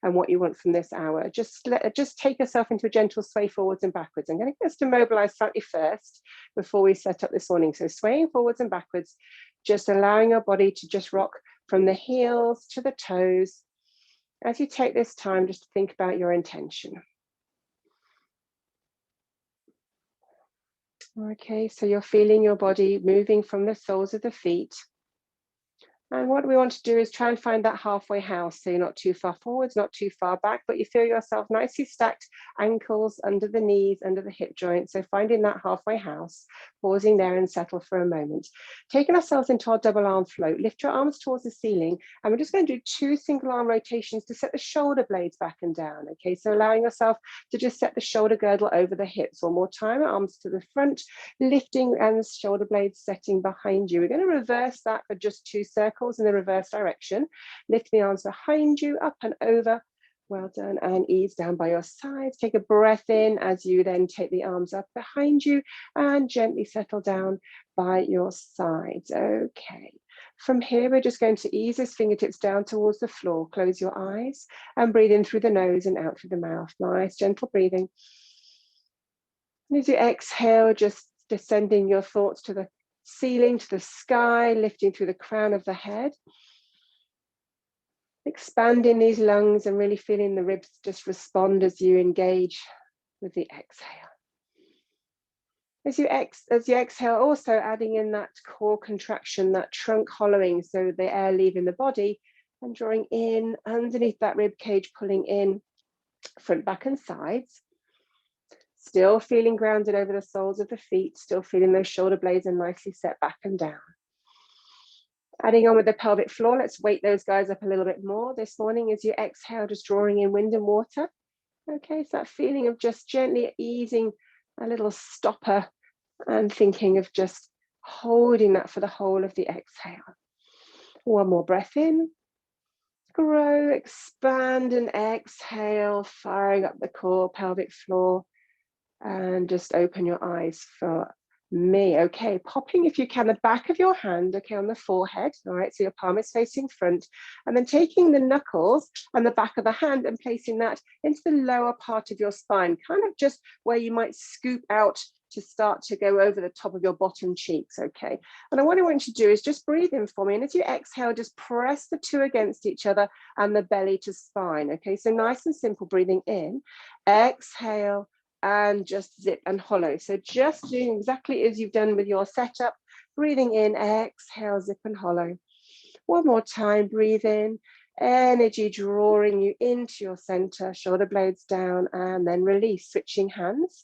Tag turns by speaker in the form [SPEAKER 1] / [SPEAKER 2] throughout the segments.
[SPEAKER 1] and what you want from this hour. Just take yourself into a gentle sway forwards and backwards. I'm going to get us to mobilize slightly first before we set up this morning. So swaying forwards and backwards, just allowing your body to just rock from the heels to the toes. As you take this time, just to think about your intention. Okay, so you're feeling your body moving from the soles of the feet. And what we want to do is try and find that halfway house. So you're not too far forwards, not too far back, but you feel yourself nicely stacked, ankles under the knees, under the hip joints. So finding that halfway house, pausing there and settle for a moment. Taking ourselves into our double arm float, lift your arms towards the ceiling. And we're just going to do 2 single arm rotations to set the shoulder blades back and down. Okay, so allowing yourself to just set the shoulder girdle over the hips. One more time, arms to the front, lifting and shoulder blades setting behind you. We're going to reverse that for just 2 circles in the reverse direction. Lift the arms behind you, up and over. Well done, and ease down by your sides. Take a breath in as you then take the arms up behind you and gently settle down by your sides. Okay. From here, we're just going to ease those fingertips down towards the floor. Close your eyes and breathe in through the nose and out through the mouth. Nice, gentle breathing. And as you exhale, just descending your thoughts to the ceiling, to the sky, lifting through the crown of the head. Expanding these lungs and really feeling the ribs just respond as you engage with the exhale. As you exhale, also adding in that core contraction, that trunk hollowing, so the air leaving the body and drawing in underneath that rib cage, pulling in front, back and sides. Still feeling grounded over the soles of the feet, still feeling those shoulder blades are nicely set back and down. Adding on with the pelvic floor, let's weight those guys up a little bit more this morning as you exhale, just drawing in wind and water. Okay, so that feeling of just gently easing a little stopper and thinking of just holding that for the whole of the exhale. One more breath in. Grow, expand and exhale, firing up the core, pelvic floor. And just open your eyes for me. Okay, popping, if you can, the back of your hand, okay, on the forehead. All right, so your palm is facing front. And then taking the knuckles and the back of the hand and placing that into the lower part of your spine, kind of just where you might scoop out to start to go over the top of your bottom cheeks, okay? And what I want you to do is just breathe in for me. And as you exhale, just press the 2 against each other and the belly to spine, okay? So nice and simple, breathing in, exhale, and just zip and hollow. So just doing exactly as you've done with your setup, breathing in, exhale, zip and hollow. One more time, breathe in, energy drawing you into your center, shoulder blades down, and then release, switching hands.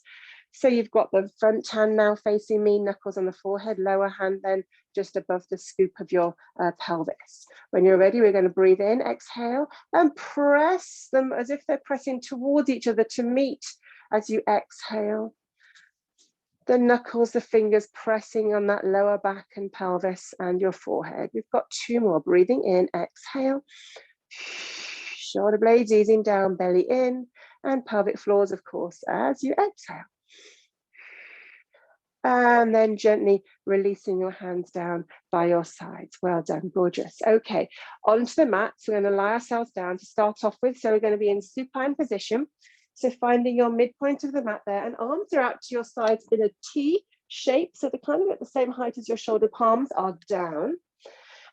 [SPEAKER 1] So you've got the front hand now facing me, knuckles on the forehead, lower hand then just above the scoop of your pelvis. When you're ready, we're going to breathe in, exhale, and press them as if they're pressing towards each other to meet. As you exhale, the knuckles, the fingers pressing on that lower back and pelvis and your forehead. We've got 2 more. Breathing in, exhale. Shoulder blades easing down, belly in, and pelvic floors, of course, as you exhale. And then gently releasing your hands down by your sides. Well done, gorgeous. Okay, onto the mat. So we're going to lie ourselves down to start off with. So we're going to be in supine position. So finding your midpoint of the mat there, and arms are out to your sides in a T shape. So they're kind of at the same height as your shoulder, palms are down.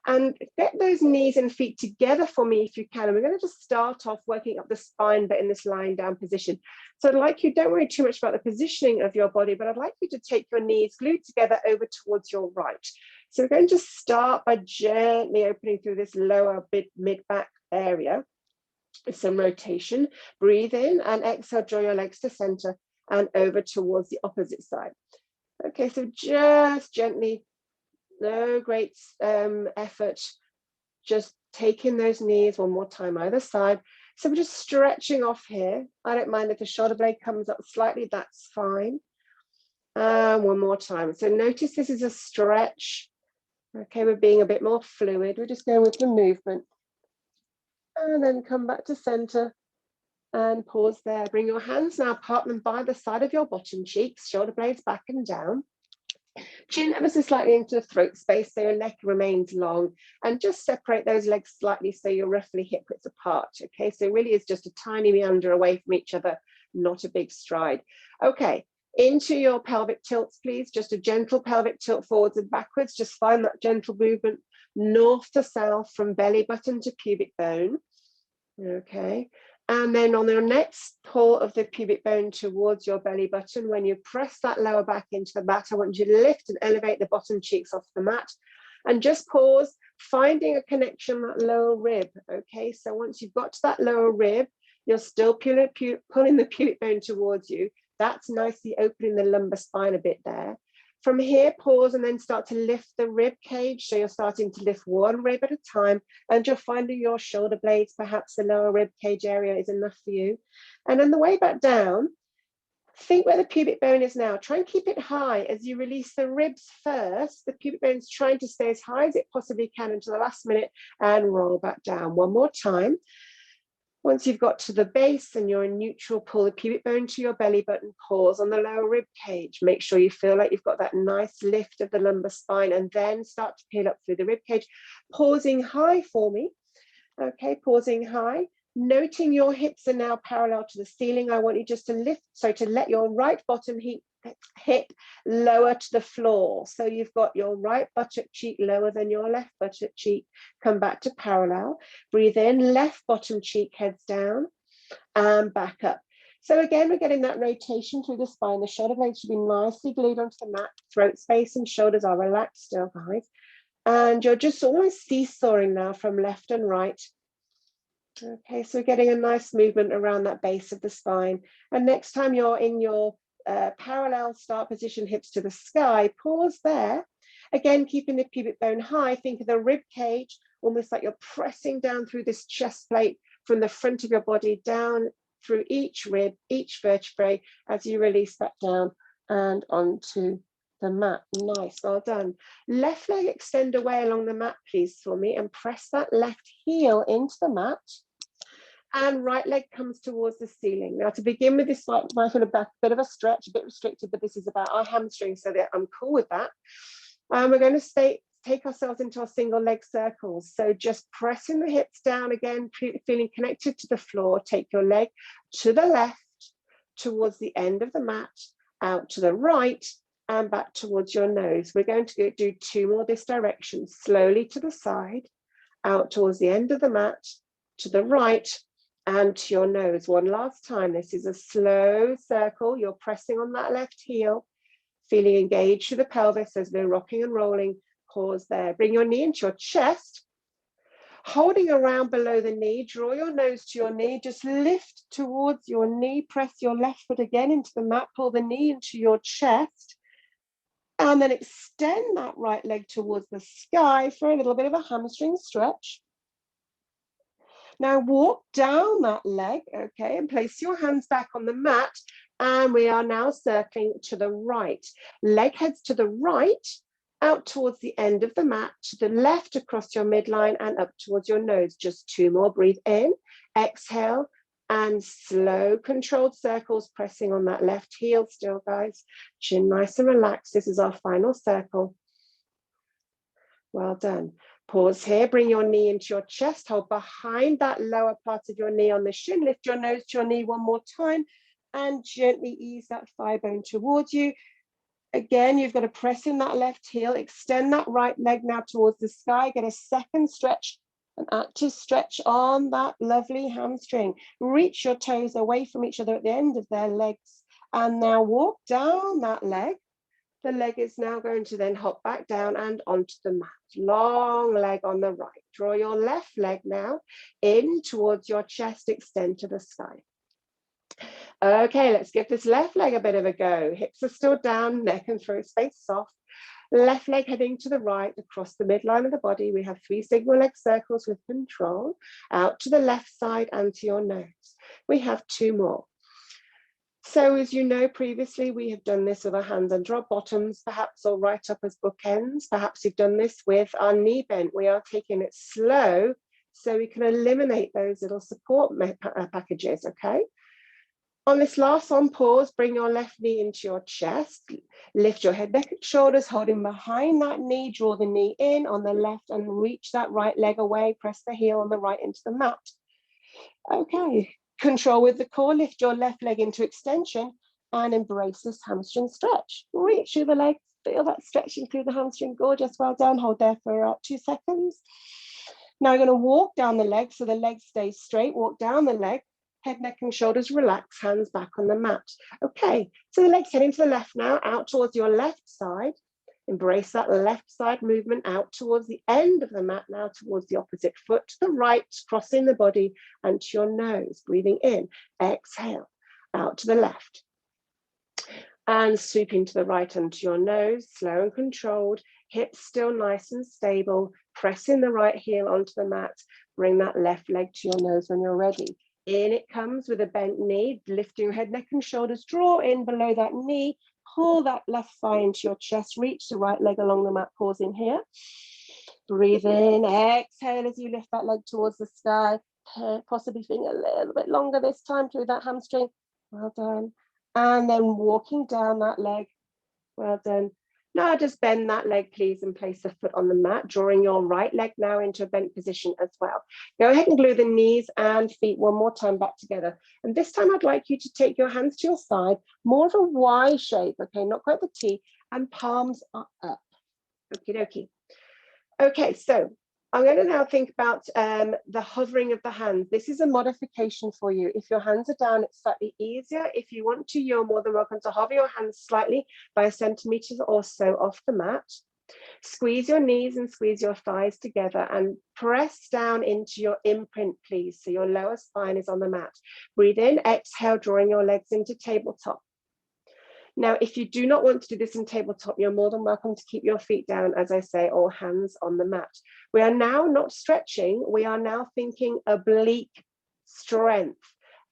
[SPEAKER 1] And get those knees and feet together for me if you can. And we're going to just start off working up the spine, but in this lying down position. So I'd like you, don't worry too much about the positioning of your body, but I'd like you to take your knees glued together over towards your right. So we're going to start by gently opening through this lower mid-back area. Some rotation. Breathe in and exhale, draw your legs to center and over towards the opposite side. Okay, so just gently, no great effort, just taking those knees one more time either side. So we're just stretching off here. I don't mind if the shoulder blade comes up slightly, that's fine. And one more time. So notice this is a stretch. Okay, we're being a bit more fluid. We're just going with the movement. And then come back to center and pause there. Bring your hands now, part them by the side of your bottom cheeks, shoulder blades back and down. Chin ever so slightly into the throat space so your neck remains long, and just separate those legs slightly so you're roughly hip width apart. Okay, so it really is just a tiny meander away from each other, not a big stride. Okay, into your pelvic tilts, please. Just a gentle pelvic tilt forwards and backwards. Just find that gentle movement north to south from belly button to pubic bone. Okay, and then on the next pull of the pubic bone towards your belly button, when you press that lower back into the mat, I want you to lift and elevate the bottom cheeks off the mat, and just pause, finding a connection, that lower rib. Okay, so once you've got to that lower rib, you're still pulling the pubic bone towards you. That's nicely opening the lumbar spine a bit there. From here, pause and then start to lift the rib cage. So you're starting to lift one rib at a time, and you're finding your shoulder blades, perhaps the lower rib cage area is enough for you. And on the way back down, think where the pubic bone is now. Try and keep it high as you release the ribs first. The pubic bone is trying to stay as high as it possibly can until the last minute, and roll back down. One more time. Once you've got to the base and you're in neutral, pull the pubic bone to your belly button, pause on the lower rib cage. Make sure you feel like you've got that nice lift of the lumbar spine, and then start to peel up through the rib cage, pausing high for me. Okay, pausing high. Noting your hips are now parallel to the ceiling. I want you just to lift, so to let your right bottom hip lower to the floor. So you've got your right buttock cheek lower than your left buttock cheek. Come back to parallel. Breathe in, left bottom cheek heads down and back up. So again, we're getting that rotation through the spine. The shoulder blades should be nicely glued onto the mat. Throat space and shoulders are relaxed still, guys. And you're just almost seesawing now from left and right. Okay, so we're getting a nice movement around that base of the spine. And next time you're in your parallel start position, hips to the sky, pause there. Again, keeping the pubic bone high. Think of the rib cage, almost like you're pressing down through this chest plate from the front of your body down through each rib, each vertebrae, as you release that down and onto the mat. Nice, well done. Left leg extend away along the mat, please, for me, and press that left heel into the mat. And right leg comes towards the ceiling. Now, to begin with, this might feel a bit of a stretch, a bit restricted, but this is about our hamstring, so that I'm cool with that. We're going to take ourselves into our single leg circles. So just pressing the hips down again, feeling connected to the floor. Take your leg to the left, towards the end of the mat, out to the right, and back towards your nose. We're going to do 2 more this direction, slowly to the side, out towards the end of the mat, to the right, and to your nose. One last time. This is a slow circle. You're pressing on that left heel, feeling engaged through the pelvis. There's no rocking and rolling. Pause there. Bring your knee into your chest. Holding around below the knee, draw your nose to your knee, just lift towards your knee, press your left foot again into the mat, pull the knee into your chest, and then extend that right leg towards the sky for a little bit of a hamstring stretch. Now walk down that leg, okay, and place your hands back on the mat, and we are now circling to the right. Leg heads to the right, out towards the end of the mat, to the left across your midline and up towards your nose. Just 2 more. Breathe in, exhale, and slow controlled circles, pressing on that left heel still, guys. Chin nice and relaxed. This is our final circle. Well done. Pause here, bring your knee into your chest, hold behind that lower part of your knee on the shin, lift your nose to your knee one more time, and gently ease that thigh bone towards you. Again, you've got to press in that left heel, extend that right leg now towards the sky, get a second stretch, an active stretch on that lovely hamstring. Reach your toes away from each other at the end of their legs, and now walk down that leg. The leg is now going to then hop back down and onto the mat. Long leg on the right. Draw your left leg now in towards your chest, extend to the sky. Okay, let's give this left leg a bit of a go. Hips are still down, neck and throat space soft. Left leg heading to the right, across the midline of the body. We have 3 single leg circles with control, out to the left side and to your nose. We have 2 more. So as you know, previously we have done this with our hands under our bottoms, perhaps, or right up as bookends. Perhaps you've done this with our knee bent. We are taking it slow so we can eliminate those little support packages, okay? On this last on pause, bring your left knee into your chest, lift your head, neck and shoulders, holding behind that knee, draw the knee in on the left and reach that right leg away, press the heel on the right into the mat. Okay, control with the core, lift your left leg into extension and embrace this hamstring stretch. Reach through the legs, feel that stretching through the hamstring, gorgeous, well done. Hold there for 2 seconds. Now you're gonna walk down the leg so the leg stays straight, walk down the leg, head, neck and shoulders relax, hands back on the mat. Okay, so the leg's heading to the left now, out towards your left side. Embrace that left side movement out towards the end of the mat now, towards the opposite foot, to the right, crossing the body and to your nose. Breathing in, exhale, out to the left. And sweeping to the right and to your nose, slow and controlled, hips still nice and stable, pressing the right heel onto the mat, bring that left leg to your nose when you're ready. In it comes with a bent knee, lifting your head, neck and shoulders, draw in below that knee, pull that left thigh into your chest, reach the right leg along the mat, pausing here. Breathe in, exhale as you lift that leg towards the sky, possibly feeling a little bit longer this time through that hamstring. Well done. And then walking down that leg. Well done. Now just bend that leg, please, and place the foot on the mat, drawing your right leg now into a bent position as well. Go ahead and glue the knees and feet one more time back together. And this time I'd like you to take your hands to your side, more of a Y shape, okay, not quite the T, and palms are up. Okie dokie. Okay, so I'm going to now think about the hovering of the hands. This is a modification for you. If your hands are down, it's slightly easier. If you want to, you're more than welcome to hover your hands slightly by 1 centimeter or so off the mat. Squeeze your knees and squeeze your thighs together and press down into your imprint, please. So your lower spine is on the mat. Breathe in, exhale, drawing your legs into tabletop. Now, if you do not want to do this in tabletop, you're more than welcome to keep your feet down, as I say, or hands on the mat. We are now not stretching, we are now thinking oblique strength.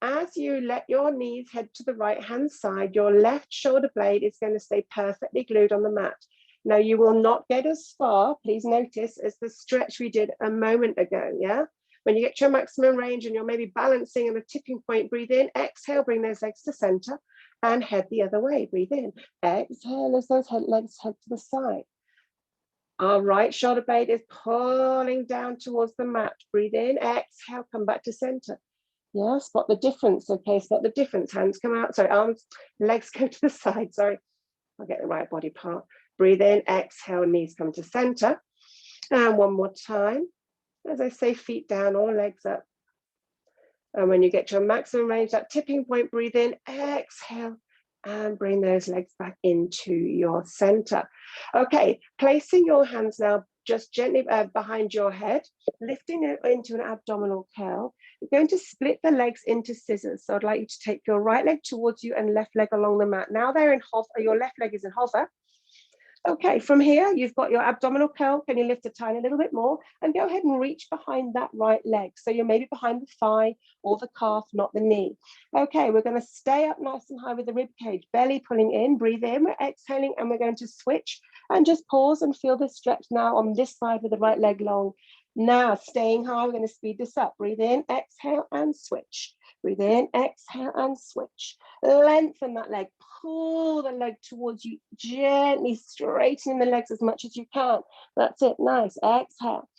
[SPEAKER 1] As you let your knees head to the right-hand side, your left shoulder blade is going to stay perfectly glued on the mat. Now, you will not get as far, please notice, as the stretch we did a moment ago, yeah? When you get to your maximum range and you're maybe balancing at a tipping point, breathe in, exhale, bring those legs to center and head the other way. Breathe in, exhale as those legs head to the side. Our right shoulder blade is pulling down towards the mat. Breathe in, exhale, come back to center. Yeah, spot the difference. Okay, spot the difference. Hands come out, sorry, arms, legs go to the side. Sorry, I'll get the right body part. Breathe in, exhale, knees come to center. And one more time. As I say, feet down or legs up. And when you get to your maximum range, that tipping point, breathe in, exhale, and bring those legs back into your center. Okay, placing your hands now just gently behind your head, lifting it into an abdominal curl. You're going to split the legs into scissors. So I'd like you to take your right leg towards you and left leg along the mat. Now they're in hover, your left leg is in hover. Okay, from here, you've got your abdominal curl. Can you lift a tiny little bit more? And go ahead and reach behind that right leg. So you're maybe behind the thigh or the calf, not the knee. Okay, we're going to stay up nice and high with the rib cage, belly pulling in, breathe in, we're exhaling, and we're going to switch and just pause and feel this stretch now on this side with the right leg long. Now, staying high, we're going to speed this up. Breathe in, exhale, and switch. Breathe in, exhale, and switch. Lengthen that leg. Pull the leg towards you, gently straightening the legs as much as you can. That's it, nice. Exhale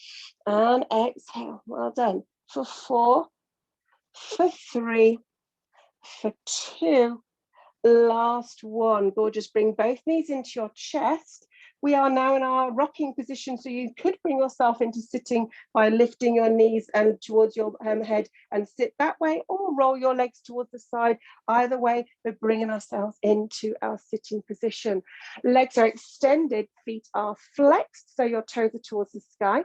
[SPEAKER 1] and exhale. Well done. For 4, for 3, for 2. Last one. Gorgeous. Bring both knees into your chest. We are now in our rocking position, so you could bring yourself into sitting by lifting your knees and towards your head and sit that way, or roll your legs towards the side. Either way, we're bringing ourselves into our sitting position. Legs are extended, feet are flexed, so your toes are towards the sky.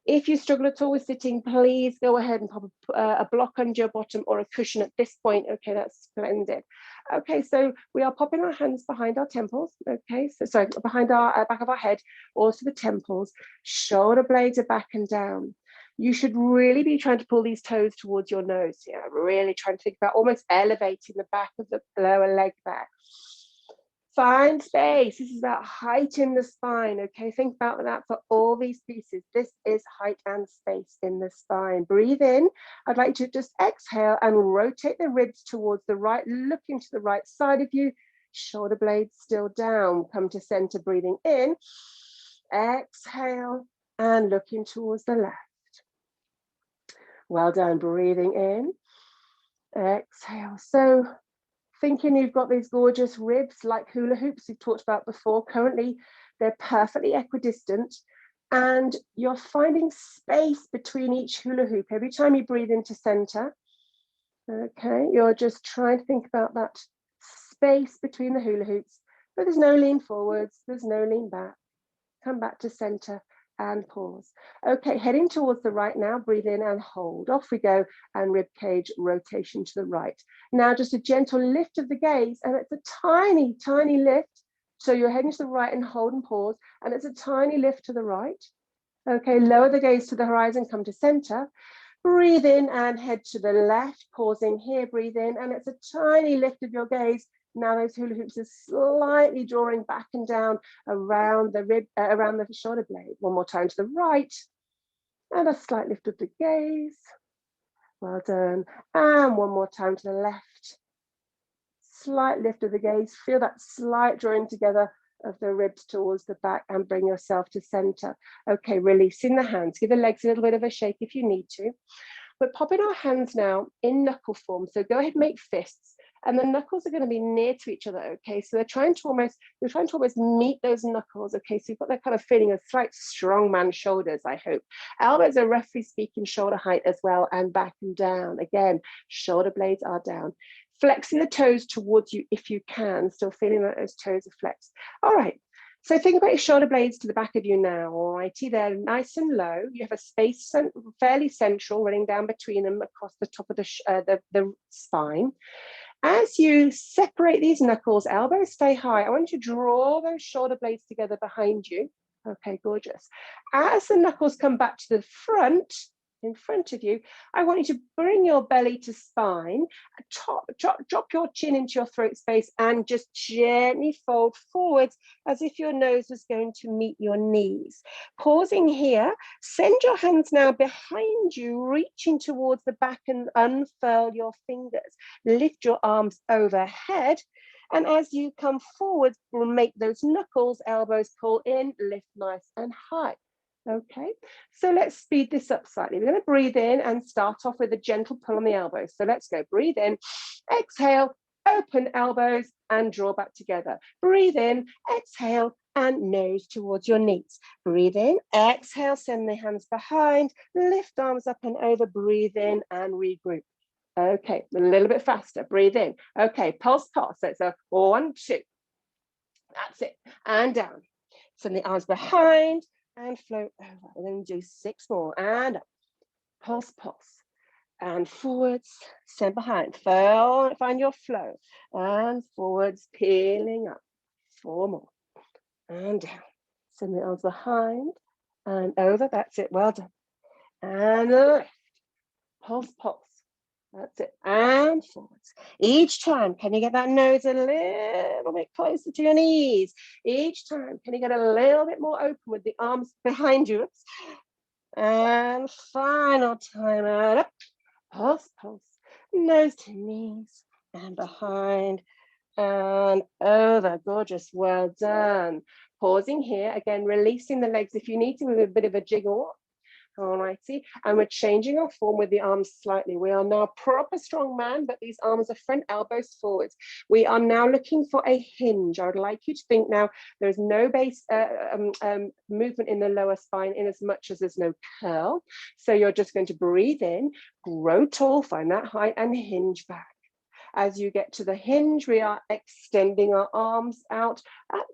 [SPEAKER 1] If you struggle at all with sitting, please go ahead and pop a block under your bottom or a cushion at this point. Okay, that's splendid. Okay, so we are popping our hands behind our temples. Okay, so sorry, behind our back of our head, also the temples. Shoulder blades are back and down. You should really be trying to pull these toes towards your nose. Yeah, really trying to think about almost elevating the back of the lower leg there. Find space. This is about height in the spine. Okay, think about that for all these pieces. This is height and space in the spine. Breathe in. I'd like you to just exhale and rotate the ribs towards the right, looking to the right side of you. Shoulder blades still down. Come to center, breathing in. Exhale and looking towards the left. Well done. Breathing in. Exhale. So thinking you've got these gorgeous ribs like hula hoops we've talked about before. Currently, they're perfectly equidistant and you're finding space between each hula hoop. Every time you breathe into center, okay, you're just trying to think about that space between the hula hoops, but there's no lean forwards, there's no lean back. Come back to center and pause. Okay, heading towards the right now, breathe in and hold. Off we go, and rib cage rotation to the right. Now just a gentle lift of the gaze, and it's a tiny, tiny lift. So you're heading to the right and hold and pause, and it's a tiny lift to the right. Okay, lower the gaze to the horizon, come to center. Breathe in and head to the left, pausing here, breathe in, and it's a tiny lift of your gaze. Now those hula hoops are slightly drawing back and down around the rib, around the shoulder blade. One more time to the right, and a slight lift of the gaze. Well done. And one more time to the left. Slight lift of the gaze. Feel that slight drawing together of the ribs towards the back, and bring yourself to center. Okay, releasing the hands. Give the legs a little bit of a shake if you need to. We're popping our hands now in knuckle form. So go ahead and make fists. And the knuckles are going to be near to each other, okay? So you're trying to almost meet those knuckles, okay? So you've got that kind of feeling of slight strongman shoulders, I hope. Elbows are roughly speaking shoulder height as well, and back and down. Again, shoulder blades are down. Flexing the toes towards you if you can, still feeling that those toes are flexed. All right, so think about your shoulder blades to the back of you now, all righty? They're nice and low. You have a space fairly central running down between them across the top of the spine. As you separate these knuckles, elbows stay high. I want you to draw those shoulder blades together behind you. Okay, gorgeous. As the knuckles come back to the front, in front of you, I want you to bring your belly to spine, drop your chin into your throat space, and just gently fold forwards as if your nose was going to meet your knees. Pausing here, send your hands now behind you, reaching towards the back, and unfurl your fingers. Lift your arms overhead. And as you come forward, we'll make those knuckles, elbows pull in, lift nice and high. Okay, so let's speed this up slightly. We're going to breathe in and start off with a gentle pull on the elbows. So let's go. Breathe in, exhale, open elbows and draw back together. Breathe in, exhale, and nose towards your knees. Breathe in, exhale, send the hands behind, lift arms up and over, breathe in and regroup. Okay, a little bit faster. Breathe in. Okay, pulse. So it's a 1, 2. That's it. And down. Send the arms behind and float over. And then do 6 more. And up. Pulse. And forwards. Send behind. Find your flow. And forwards, peeling up. 4 more. And down. Send the arms behind and over. That's it. Well done. And lift. Pulse. That's it. And forwards. Each time, can you get that nose a little bit closer to your knees? Each time, can you get a little bit more open with the arms behind you? And final time out. Up. Pulse. Nose to knees and behind and over. Gorgeous. Well done. Pausing here. Again, releasing the legs if you need to with a bit of a jiggle. All righty, and we're changing our form with the arms slightly. We are now proper strong man, but these arms are front, elbows forwards. We are now looking for a hinge. I would like you to think now there's no base movement in the lower spine in as much as there's no curl. So you're just going to breathe in, grow tall, find that height, and hinge back. As you get to the hinge, we are extending our arms out at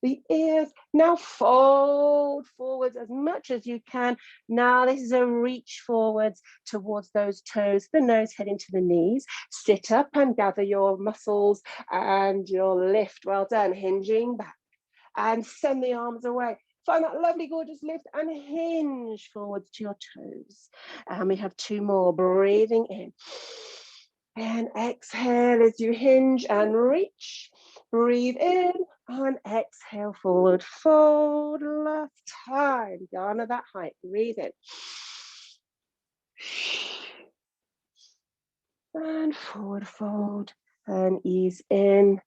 [SPEAKER 1] the ears. Now fold forwards as much as you can. Now this is a reach forwards towards those toes, the nose heading to the knees. Sit up and gather your muscles and your lift. Well done. Hinging back and send the arms away. Find that lovely, gorgeous lift and hinge forwards to your toes. And we have 2 more. Breathing in and exhale as you hinge and reach. Breathe in and exhale, forward fold. Last time, garner that height. Breathe in. And forward fold and ease in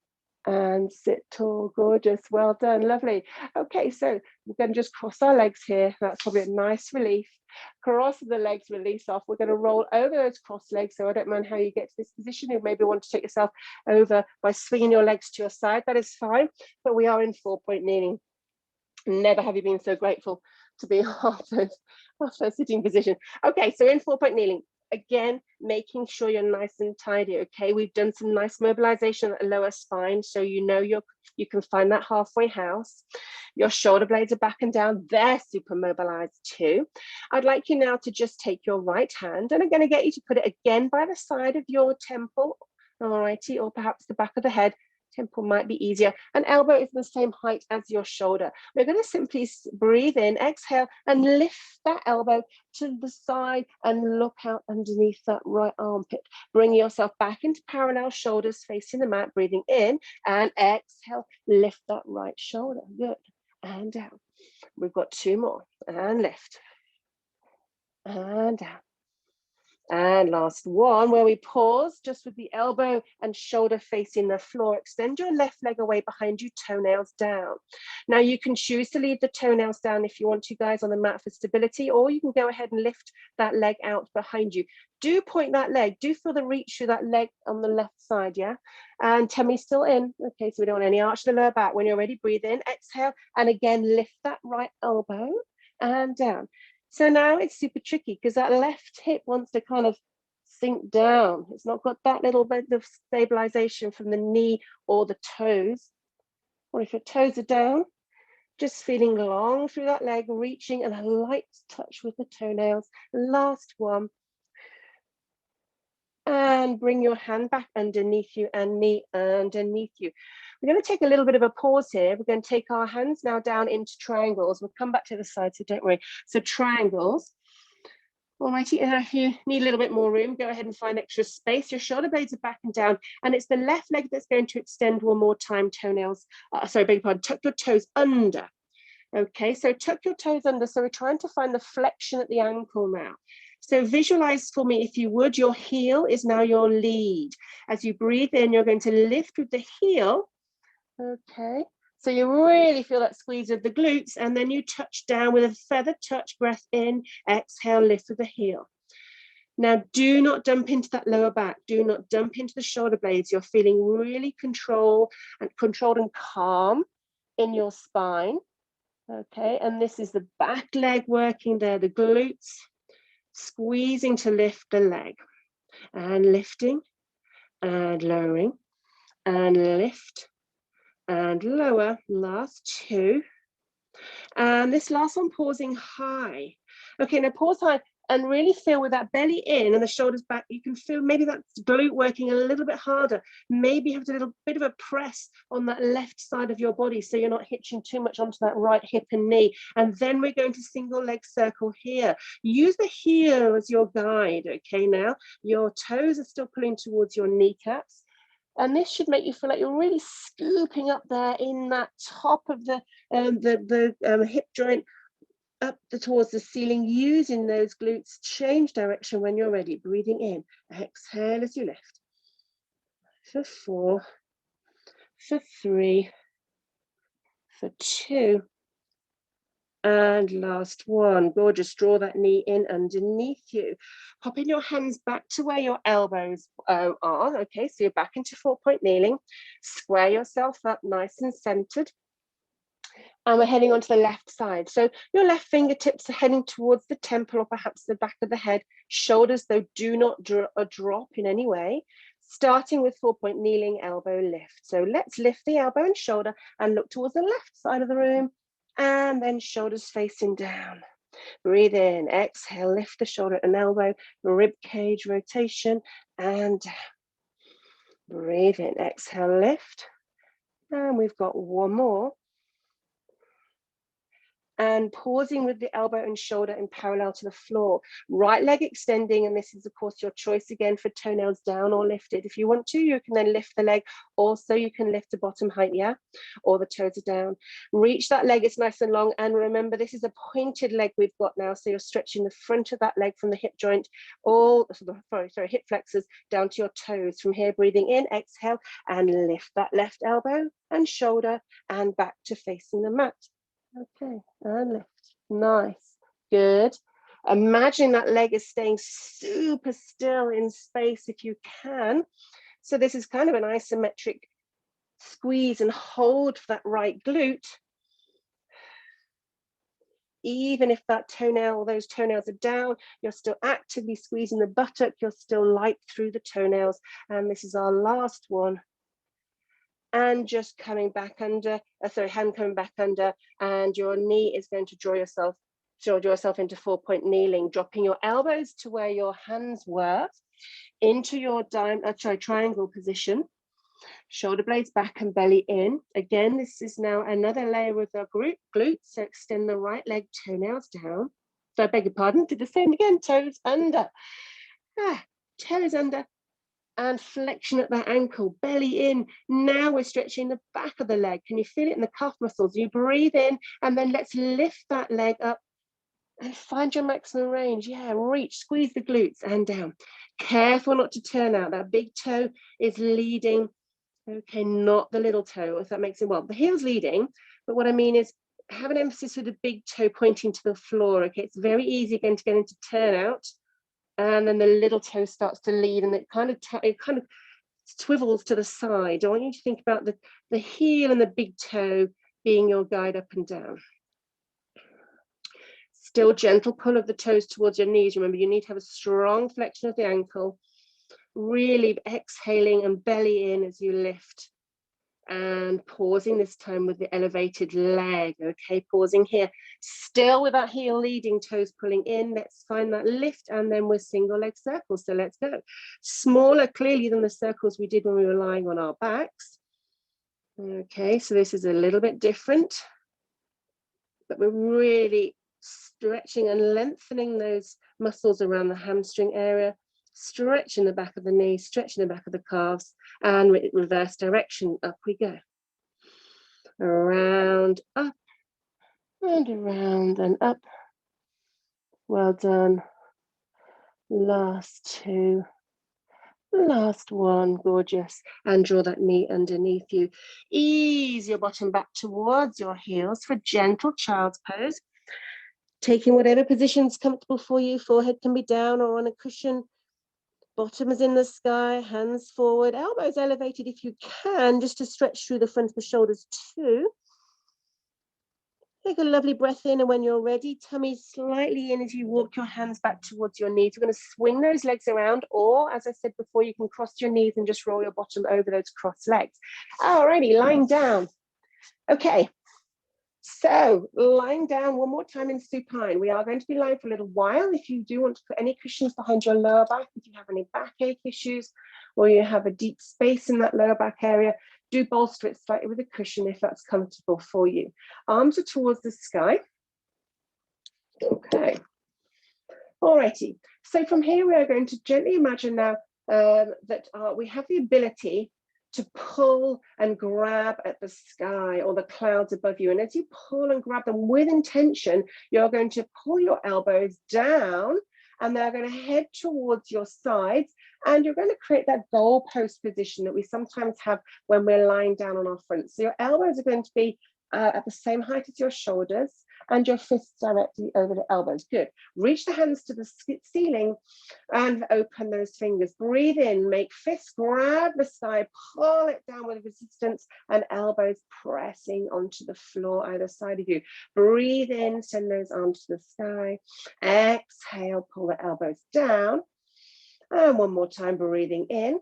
[SPEAKER 1] and sit tall. Gorgeous. Well done. Lovely. Okay, so we're going to just cross our legs here. That's probably a nice relief. Cross the legs, release off. We're going to roll over those cross legs. So I don't mind how you get to this position. You maybe want to take yourself over by swinging your legs to your side. That is fine. But we are in 4-point kneeling. Never have you been so grateful to be off those sitting position. Okay, so in 4-point kneeling. Again, making sure you're nice and tidy, okay? We've done some nice mobilization at the lower spine, so you know you can find that halfway house. Your shoulder blades are back and down. They're super mobilized too. I'd like you now to just take your right hand, and I'm going to get you to put it again by the side of your temple, all righty, or perhaps the back of the head. Temple might be easier. An elbow is the same height as your shoulder. We're going to simply breathe in, exhale, and lift that elbow to the side and look out underneath that right armpit. Bring yourself back into parallel, shoulders facing the mat, breathing in, and exhale, lift that right shoulder. Good. And down. We've got 2 more. And lift. And down. And last one, where we pause just with the elbow and shoulder facing the floor. Extend your left leg away behind you, toenails down. Now you can choose to leave the toenails down if you want to, guys, on the mat for stability, or you can go ahead and lift that leg out behind you. Do point that leg, do feel the reach through that leg on the left side, yeah? And tummy still in. Okay, so we don't want any arch to the lower back. When you're ready, breathe in, exhale, and again, lift that right elbow and down. So now it's super tricky because that left hip wants to kind of sink down. It's not got that little bit of stabilization from the knee or the toes. Or if your toes are down, just feeling long through that leg, reaching, and a light touch with the toenails. Last one. And bring your hand back underneath you and knee underneath you. We're going to take a little bit of a pause here. We're going to take our hands now down into triangles. We'll come back to the side, so don't worry. So triangles. Alrighty, and if you need a little bit more room, go ahead and find extra space. Your shoulder blades are back and down, and it's the left leg that's going to extend one more time. Toenails, sorry, beg your pardon, tuck your toes under. Okay, so tuck your toes under. So we're trying to find the flexion at the ankle now. So visualize for me, if you would, your heel is now your lead. As you breathe in, you're going to lift with the heel. Okay, so you really feel that squeeze of the glutes, and then you touch down with a feather touch, breath in, exhale, lift with the heel. Now, do not dump into that lower back. Do not dump into the shoulder blades. You're feeling really controlled and calm in your spine. Okay, and this is the back leg working there, the glutes, squeezing to lift the leg, and lifting, and lowering, and lift, and lower. Last 2. And this last one, pausing high. Okay, now pause high and really feel with that belly in and the shoulders back. You can feel maybe that glute working a little bit harder. Maybe have a little bit of a press on that left side of your body so you're not hitching too much onto that right hip and knee. And then we're going to single leg circle here. Use the heel as your guide. Okay, now your toes are still pulling towards your kneecaps. And this should make you feel like you're really scooping up there in that top of the hip joint up towards the ceiling, using those glutes. Change direction when you're ready. Breathing in. Exhale as you lift. For 4, for 3, for 2. And last one. Gorgeous. Draw that knee in underneath you. Popping your hands back to where your elbows are. Okay, so you're back into 4-point kneeling. Square yourself up nice and centered. And we're heading onto the left side. So your left fingertips are heading towards the temple or perhaps the back of the head. Shoulders, though, do not drop in any way. Starting with 4-point kneeling, elbow lift. So let's lift the elbow and shoulder and look towards the left side of the room. And then shoulders facing down. Breathe in, exhale, lift the shoulder and elbow, rib cage rotation, and down. Breathe in, exhale, lift. And we've got one more. and pausing with the elbow and shoulder in parallel to the floor. Right leg extending, and this is of course your choice again for toenails down or lifted. If you want to, you can then lift the leg. Also, you can lift the bottom height, yeah, or the toes are down. Reach that leg, it's nice and long, and remember this is a pointed leg we've got now, so you're stretching the front of that leg from the hip joint, all sorry, hip flexors down to your toes. From here, breathing in, exhale, and lift that left elbow and shoulder and back to facing the mat. Okay, and lift. Nice, good. Imagine that leg is staying super still in space if you can. So this is kind of an isometric squeeze and hold for that right glute. Even if that toenail, those toenails are down, you're still actively squeezing the buttock, you're still light through the toenails. And this is our last one. And just coming back under, hand coming back under, and your knee is going to draw yourself into 4-point kneeling, dropping your elbows to where your hands were, into your triangle position, shoulder blades back and belly in. Again, this is now another layer with our glutes, so extend the right leg, toenails down. So I beg your pardon, do the same again, toes under, toes under, and flexion at the ankle, belly in. Now we're stretching the back of the leg. Can you feel it in the calf muscles? You breathe in, and then let's lift that leg up and find your maximum range. Yeah, reach, squeeze the glutes and down. Careful not to turn out. That big toe is leading. Okay, not the little toe, if that makes it well. The heel's leading, but what I mean is have an emphasis with the big toe pointing to the floor. Okay, it's very easy again to get into turnout. And then the little toe starts to lead, and it kind of swivels to the side. I want you to think about the heel and the big toe being your guide up and down. Still gentle pull of the toes towards your knees. Remember, you need to have a strong flexion of the ankle. Really exhaling and belly in as you lift. And pausing this time with the elevated leg. Okay, pausing here. Still with that heel leading, toes pulling in. Let's find that lift, and then we're single leg circles. So let's go. Smaller clearly than the circles we did when we were lying on our backs. Okay, so this is a little bit different, but we're really stretching and lengthening those muscles around the hamstring area. Stretching the back of the knee, stretching the back of the calves, and reverse direction, up we go. Around, up, and around and up. Well done. Last two. Last one, gorgeous. And draw that knee underneath you. Ease your bottom back towards your heels for gentle child's pose. Taking whatever position is comfortable for you. Forehead can be down or on a cushion. Bottom is in the sky, hands forward, elbows elevated if you can, just to stretch through the front of the shoulders too. Take a lovely breath in, and when you're ready, tummy slightly in as you walk your hands back towards your knees. We're going to swing those legs around, or as I said before, you can cross your knees and just roll your bottom over those crossed legs. Alrighty, lying down. Okay. So lying down one more time in supine. We are going to be lying for a little while. If you do want to put any cushions behind your lower back, if you have any backache issues, or you have a deep space in that lower back area, do bolster it slightly with a cushion if that's comfortable for you. Arms are towards the sky. Okay. Alrighty. So from here, we are going to gently imagine now that we have the ability to pull and grab at the sky or the clouds above you. And as you pull and grab them with intention, you're going to pull your elbows down, and they're going to head towards your sides. And you're going to create that goalpost position that we sometimes have when we're lying down on our front. So your elbows are going to be at the same height as your shoulders, and your fists directly over the elbows. Good. Reach the hands to the ceiling and open those fingers. Breathe in, make fists grab the sky, pull it down with resistance, and elbows pressing onto the floor either side of you. Breathe in, send those arms to the sky. Exhale, pull the elbows down. And one more time, breathing in.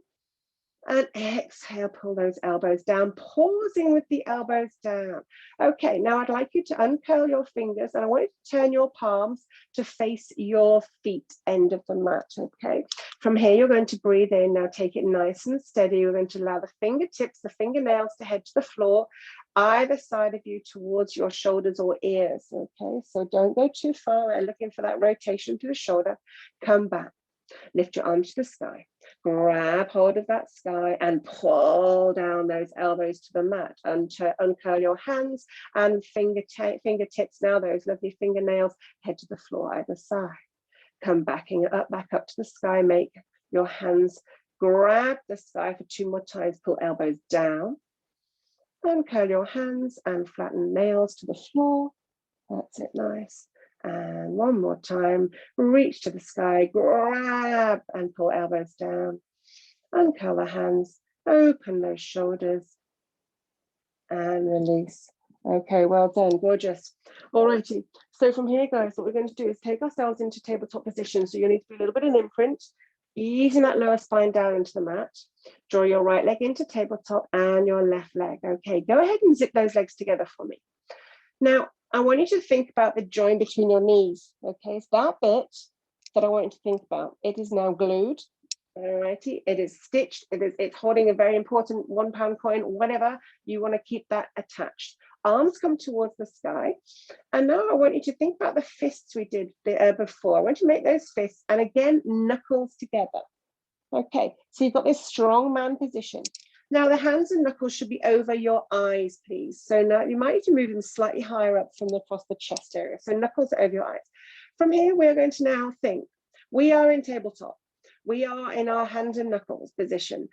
[SPEAKER 1] And exhale, pull those elbows down, pausing with the elbows down. Okay, now I'd like you to uncurl your fingers, and I want you to turn your palms to face your feet, end of the mat, okay? From here, you're going to breathe in. Now take it nice and steady. You're going to allow the fingertips, the fingernails to head to the floor, either side of you towards your shoulders or ears. Okay, so don't go too far. We're looking for that rotation to the shoulder. Come back. Lift your arms to the sky. Grab hold of that sky and pull down those elbows to the mat. Uncurl your hands and fingertips. Now those lovely fingernails head to the floor either side. Come back up to the sky. Make your hands grab the sky for 2 more times. Pull elbows down. Uncurl your hands and flatten nails to the floor. That's it, nice. And one more time, reach to the sky, grab and pull elbows down. Uncurl the hands, open those shoulders and release. Okay, well done, gorgeous. All righty, so from here, guys, what we're going to do is take ourselves into tabletop position. So you need to do a little bit of an imprint, easing that lower spine down into the mat. Draw your right leg into tabletop and your left leg. Okay, go ahead and zip those legs together for me. Now, I want you to think about the joint between your knees. Okay, it's that bit that I want you to think about. It is now glued. Alrighty, it is stitched. It's holding a very important £1 coin, whatever. You want to keep that attached. Arms come towards the sky. And now I want you to think about the fists we did before. I want you to make those fists and again, knuckles together. Okay, so you've got this strong man position. Now the hands and knuckles should be over your eyes, please. So now you might need to move them slightly higher up from across the chest area. So knuckles are over your eyes. From here, we're going to now think. We are in tabletop. We are in our hand and knuckles position.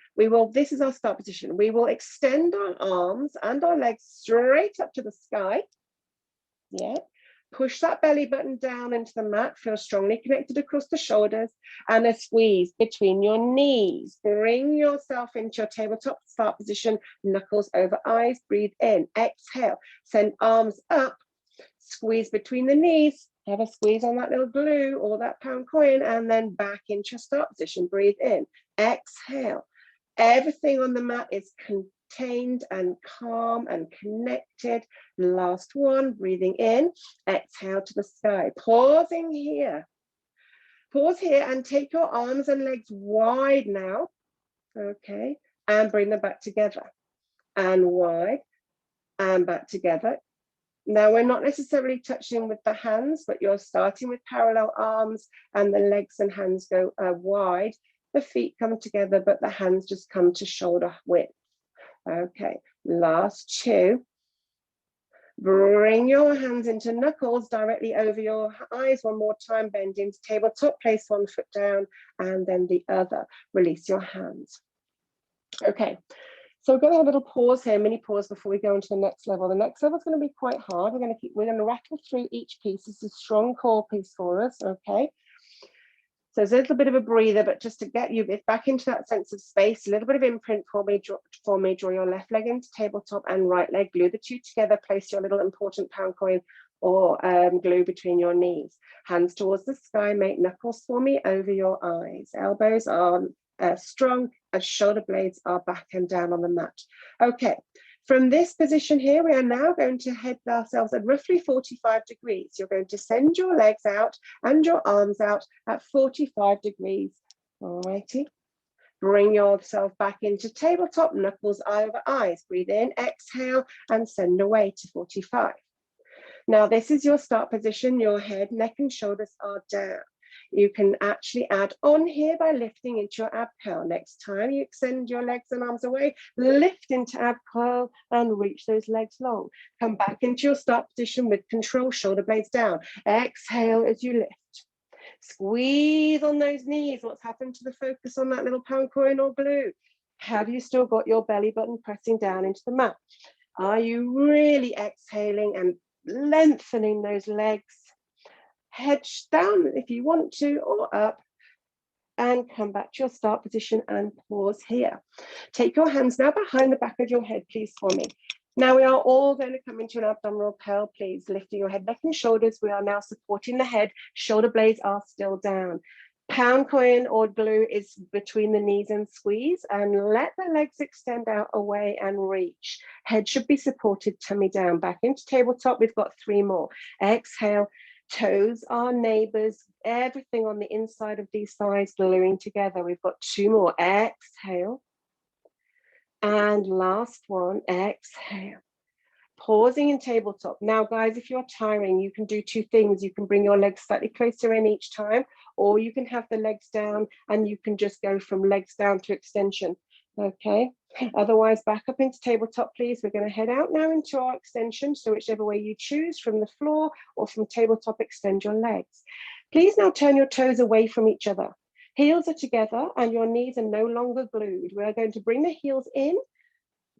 [SPEAKER 1] This is our start position. We will extend our arms and our legs straight up to the sky. Yeah. Push that belly button down into the mat, feel strongly connected across the shoulders, and a squeeze between your knees. Bring yourself into your tabletop start position, knuckles over eyes, breathe in, exhale, send arms up, squeeze between the knees, have a squeeze on that little glue or that pound coin, and then back into your start position, breathe in, exhale. Everything on the mat is contained and calm and connected. Last one, breathing in, exhale to the sky. Pausing here. Pause here and take your arms and legs wide now. Okay, and bring them back together. And wide and back together. Now we're not necessarily touching with the hands, but you're starting with parallel arms and the legs and hands go wide. The feet come together, but the hands just come to shoulder width. Okay, last two. Bring your hands into knuckles directly over your eyes. One more time, bend into tabletop, place one foot down and then the other. Release your hands. Okay, so we're going to have a little pause here, mini pause before we go into the next level. The next level is going to be quite hard. We're going to rattle through each piece. This is a strong core piece for us, okay? So there's a little bit of a breather, but just to get you back into that sense of space, a little bit of imprint for me. Draw your left leg into tabletop and right leg. Glue the two together. Place your little important pound coin or glue between your knees. Hands towards the sky. Make knuckles for me over your eyes. Elbows are strong as shoulder blades are back and down on the mat. Okay. From this position here, we are now going to head ourselves at roughly 45 degrees. You're going to send your legs out and your arms out at 45 degrees. All righty. Bring yourself back into tabletop, knuckles over eyes. Breathe in, exhale, and send away to 45. Now, this is your start position. Your head, neck, and shoulders are down. You can actually add on here by lifting into your ab curl. Next time you extend your legs and arms away, lift into ab curl and reach those legs long. Come back into your start position with control, shoulder blades down. Exhale as you lift. Squeeze on those knees. What's happened to the focus on that little pound coin or glue? Have you still got your belly button pressing down into the mat? Are you really exhaling and lengthening those legs? Head down if you want to, or up, and come back to your start position and pause here. Take your hands now behind the back of your head, please, for me. Now we are all going to come into an abdominal curl, please, lifting your head, neck, and shoulders. We are now supporting the head. Shoulder blades are still down. Pound coin or glue is between the knees and squeeze, and let the legs extend out away and reach. Head should be supported, tummy down. Back into tabletop. We've got 3 more. Exhale. Toes are neighbors, everything on the inside of these thighs gluing together. We've got 2 more. Exhale. And last one, exhale. pausing in tabletop. Now, guys, if you're tiring, you can do two things. You can bring your legs slightly closer in each time, or you can have the legs down and you can just go from legs down to extension. Okay, otherwise back up into tabletop, please. We're going to head out now into our extension. So whichever way you choose, from the floor or from tabletop, extend your legs. Please now turn your toes away from each other. Heels are together and your knees are no longer glued. We're going to bring the heels in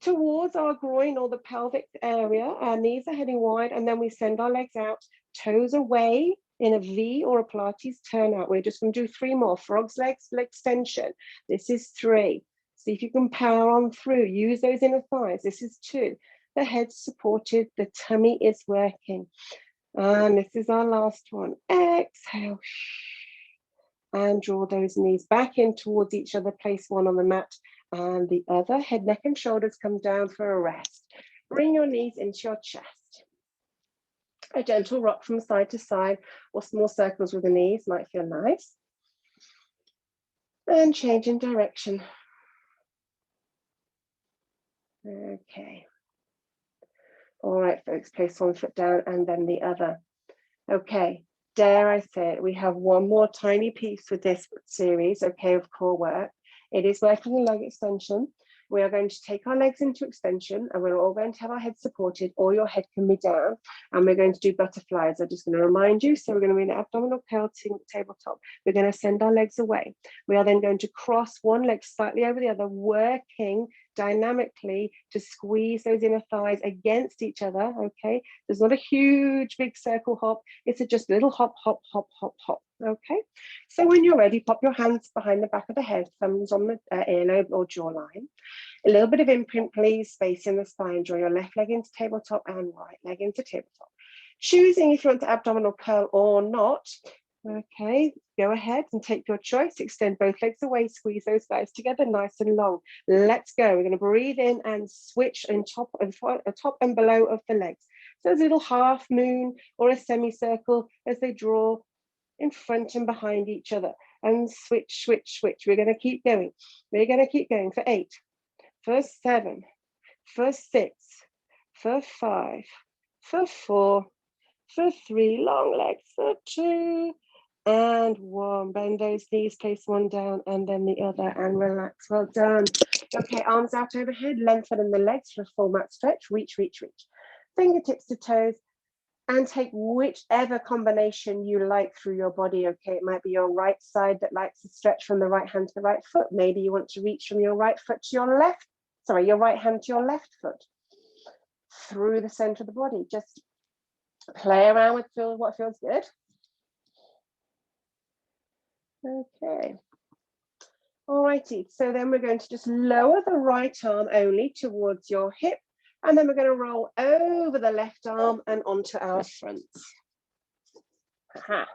[SPEAKER 1] towards our groin or the pelvic area. Our knees are heading wide, and then we send our legs out, toes away in a V or a Pilates turn out. We're just going to do 3 more. Frog's legs, leg extension. This is 3. See if you can power on through. Use those inner thighs. This is 2. The head's supported, the tummy is working. And this is our last one. Exhale. And draw those knees back in towards each other. Place one on the mat and the other. Head, neck, and shoulders come down for a rest. Bring your knees into your chest. A gentle rock from side to side or small circles with the knees might feel nice. And change in direction. Okay. All right, folks, place one foot down and then the other. Okay, dare I say it, we have one more tiny piece with this series, okay, of core work. It is working on leg extension. We are going to take our legs into extension and we're all going to have our head supported, or your head can be down, and we're going to do butterflies. I'm just going to remind you. So we're going to be in abdominal curl to tabletop. We're going to send our legs away. We are then going to cross one leg slightly over the other, working dynamically to squeeze those inner thighs against each other, okay? There's not a huge big circle hop. It's just a little hop, hop, hop, hop, hop, okay? So when you're ready, pop your hands behind the back of the head, thumbs on the earlobe or jawline. A little bit of imprint, please, space in the spine. Draw your left leg into tabletop and right leg into tabletop. Choosing if you want to abdominal curl or not. Okay, go ahead and take your choice. Extend both legs away, squeeze those thighs together nice and long. Let's go. We're going to breathe in and switch on top and below of the legs. So there's a little half moon or a semicircle as they draw in front and behind each other. And switch, switch, switch. We're going to keep going. We're going to keep going for 8, for 7, for 6, for 5, for 4, for 3, long legs for 2, and 1. Bend those knees, place one down and then the other, and relax. Well done. Okay, arms out overhead, lengthen the legs for a full mat stretch. Reach, reach, reach. Fingertips to toes, and take whichever combination you like through your body. Okay, it might be your right side that likes to stretch from the right hand to the right foot. Maybe you want to reach from your right foot to your left, sorry, your right hand to your left foot, through the center of the body. Just play around with what feels good. Okay. All righty, so then we're going to just lower the right arm only towards your hip, and then we're going to roll over the left arm and onto our fronts. Aha,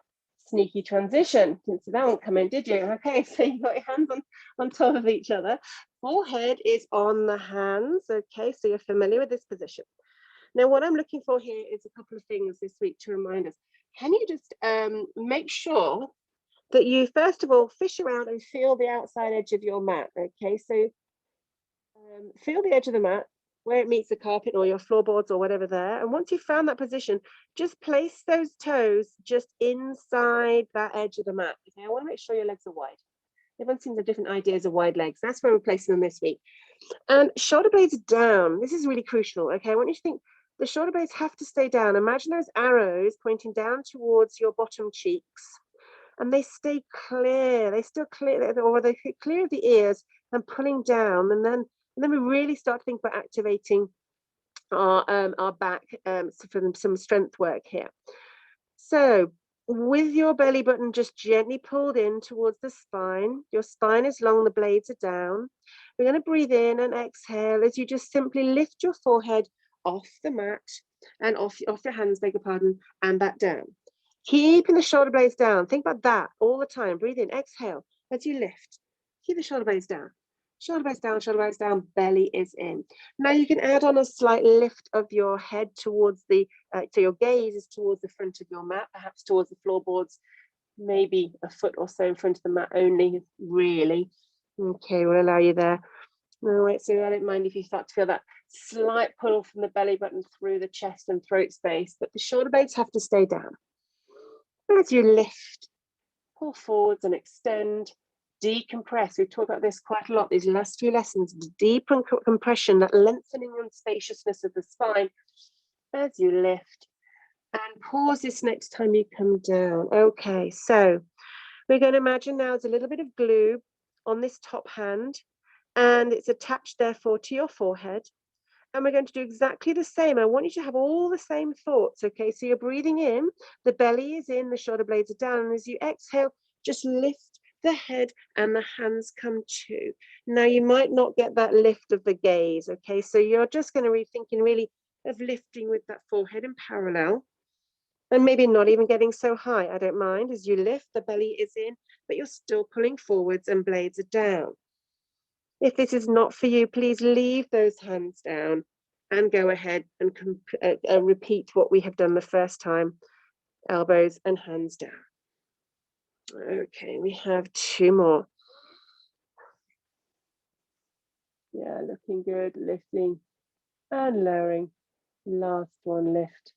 [SPEAKER 1] sneaky transition. Didn't see that one come in, did you? Okay, so you've got your hands on top of each other. Forehead is on the hands, okay, so you're familiar with this position. Now, what I'm looking for here is a couple of things this week to remind us. Can you just make sure that you, first of all, fish around and feel the outside edge of your mat, okay? So feel the edge of the mat, where it meets the carpet or your floorboards or whatever there. And once you've found that position, just place those toes just inside that edge of the mat. Okay, I want to make sure your legs are wide. Everyone seems to have different ideas of wide legs. That's where we're placing them this week. And shoulder blades down. This is really crucial. Okay, I want you to think the shoulder blades have to stay down. Imagine those arrows pointing down towards your bottom cheeks. And they stay clear. They still clear, or they clear of the ears and pulling down. And then we really start to think about activating our back for some strength work here. So with your belly button just gently pulled in towards the spine, your spine is long, the blades are down. We're going to breathe in and exhale as you just simply lift your forehead off the mat and off your hands, beg your pardon, and back down. Keeping the shoulder blades down. Think about that all the time. Breathe in, exhale as you lift. Keep the shoulder blades down. Shoulder blades down, belly is in. Now you can add on a slight lift of your head towards the, so your gaze is towards the front of your mat, perhaps towards the floorboards, maybe a foot or so in front of the mat only, really. Okay, we'll allow you there. All right, so I don't mind if you start to feel that slight pull from the belly button through the chest and throat space, but the shoulder blades have to stay down. As you lift, pull forwards and extend, decompress. We've talked about this quite a lot these last few lessons. Deep compression, that lengthening and spaciousness of the spine as you lift. And pause this next time you come down. Okay, so we're going to imagine now there's a little bit of glue on this top hand, and it's attached therefore to your forehead. And we're going to do exactly the same. I want you to have all the same thoughts, okay? So you're breathing in, the belly is in, the shoulder blades are down, and as you exhale, just lift the head and the hands come to. Now you might not get that lift of the gaze, okay? So you're just going to be thinking really of lifting with that forehead in parallel. And maybe not even getting so high, I don't mind. As you lift, the belly is in, but you're still pulling forwards and blades are down. If this is not for you, please leave those hands down and go ahead and repeat what we have done the first time. Elbows and hands down. Okay, we have 2 more. Yeah, looking good, lifting and lowering. Last one, lift.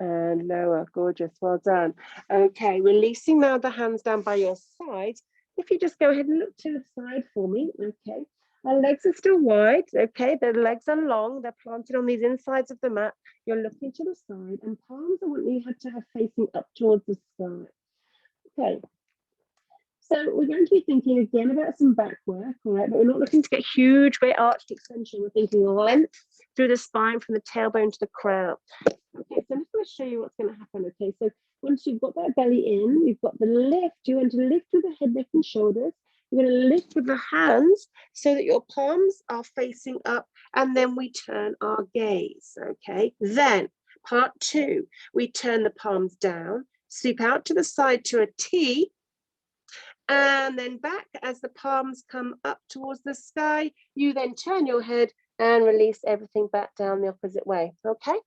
[SPEAKER 1] And lower, gorgeous, well done. Okay, releasing now the hands down by your side. If you just go ahead and look to the side for me, okay. Our legs are still wide, okay, the legs are long, they're planted on these insides of the mat. You're looking to the side, and palms I want you to have facing up towards the sky. Okay, so we're going to be thinking again about some back work, all right, but we're not looking to get huge, great arched extension. We're thinking length through the spine from the tailbone to the crown. Okay, so I'm just going to show you what's going to happen. Okay, so once you've got that belly in, you've got the lift. You're going to lift with the head, neck, and shoulders. You're going to lift with the hands so that your palms are facing up, and then we turn our gaze. Okay, then part 2, we turn the palms down, sweep out to the side to a T, and then back as the palms come up towards the sky. You then turn your head and release everything back down the opposite way. Okay.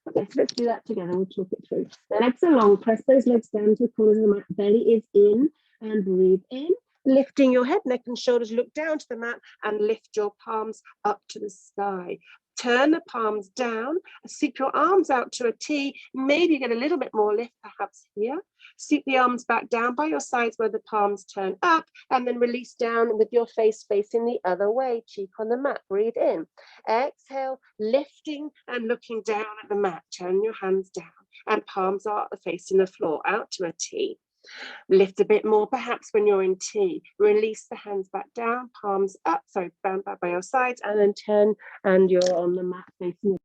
[SPEAKER 1] Okay, so let's do that together. We'll talk it through. The legs are long. Press those legs down to the corners of the mat. Belly is in, and breathe in. Lifting your head, neck, and shoulders. Look down to the mat and lift your palms up to the sky. Turn the palms down. Sweep your arms out to a T. Maybe get a little bit more lift, perhaps here. Sweep the arms back down by your sides where the palms turn up, and then release down with your face facing the other way, cheek on the mat. Breathe in. Exhale, lifting and looking down at the mat. Turn your hands down, and palms are facing the floor, out to a T. Lift a bit more, perhaps when you're in T. Release the hands back down, palms up, down back by your sides, and then turn, and you're on the mat facing.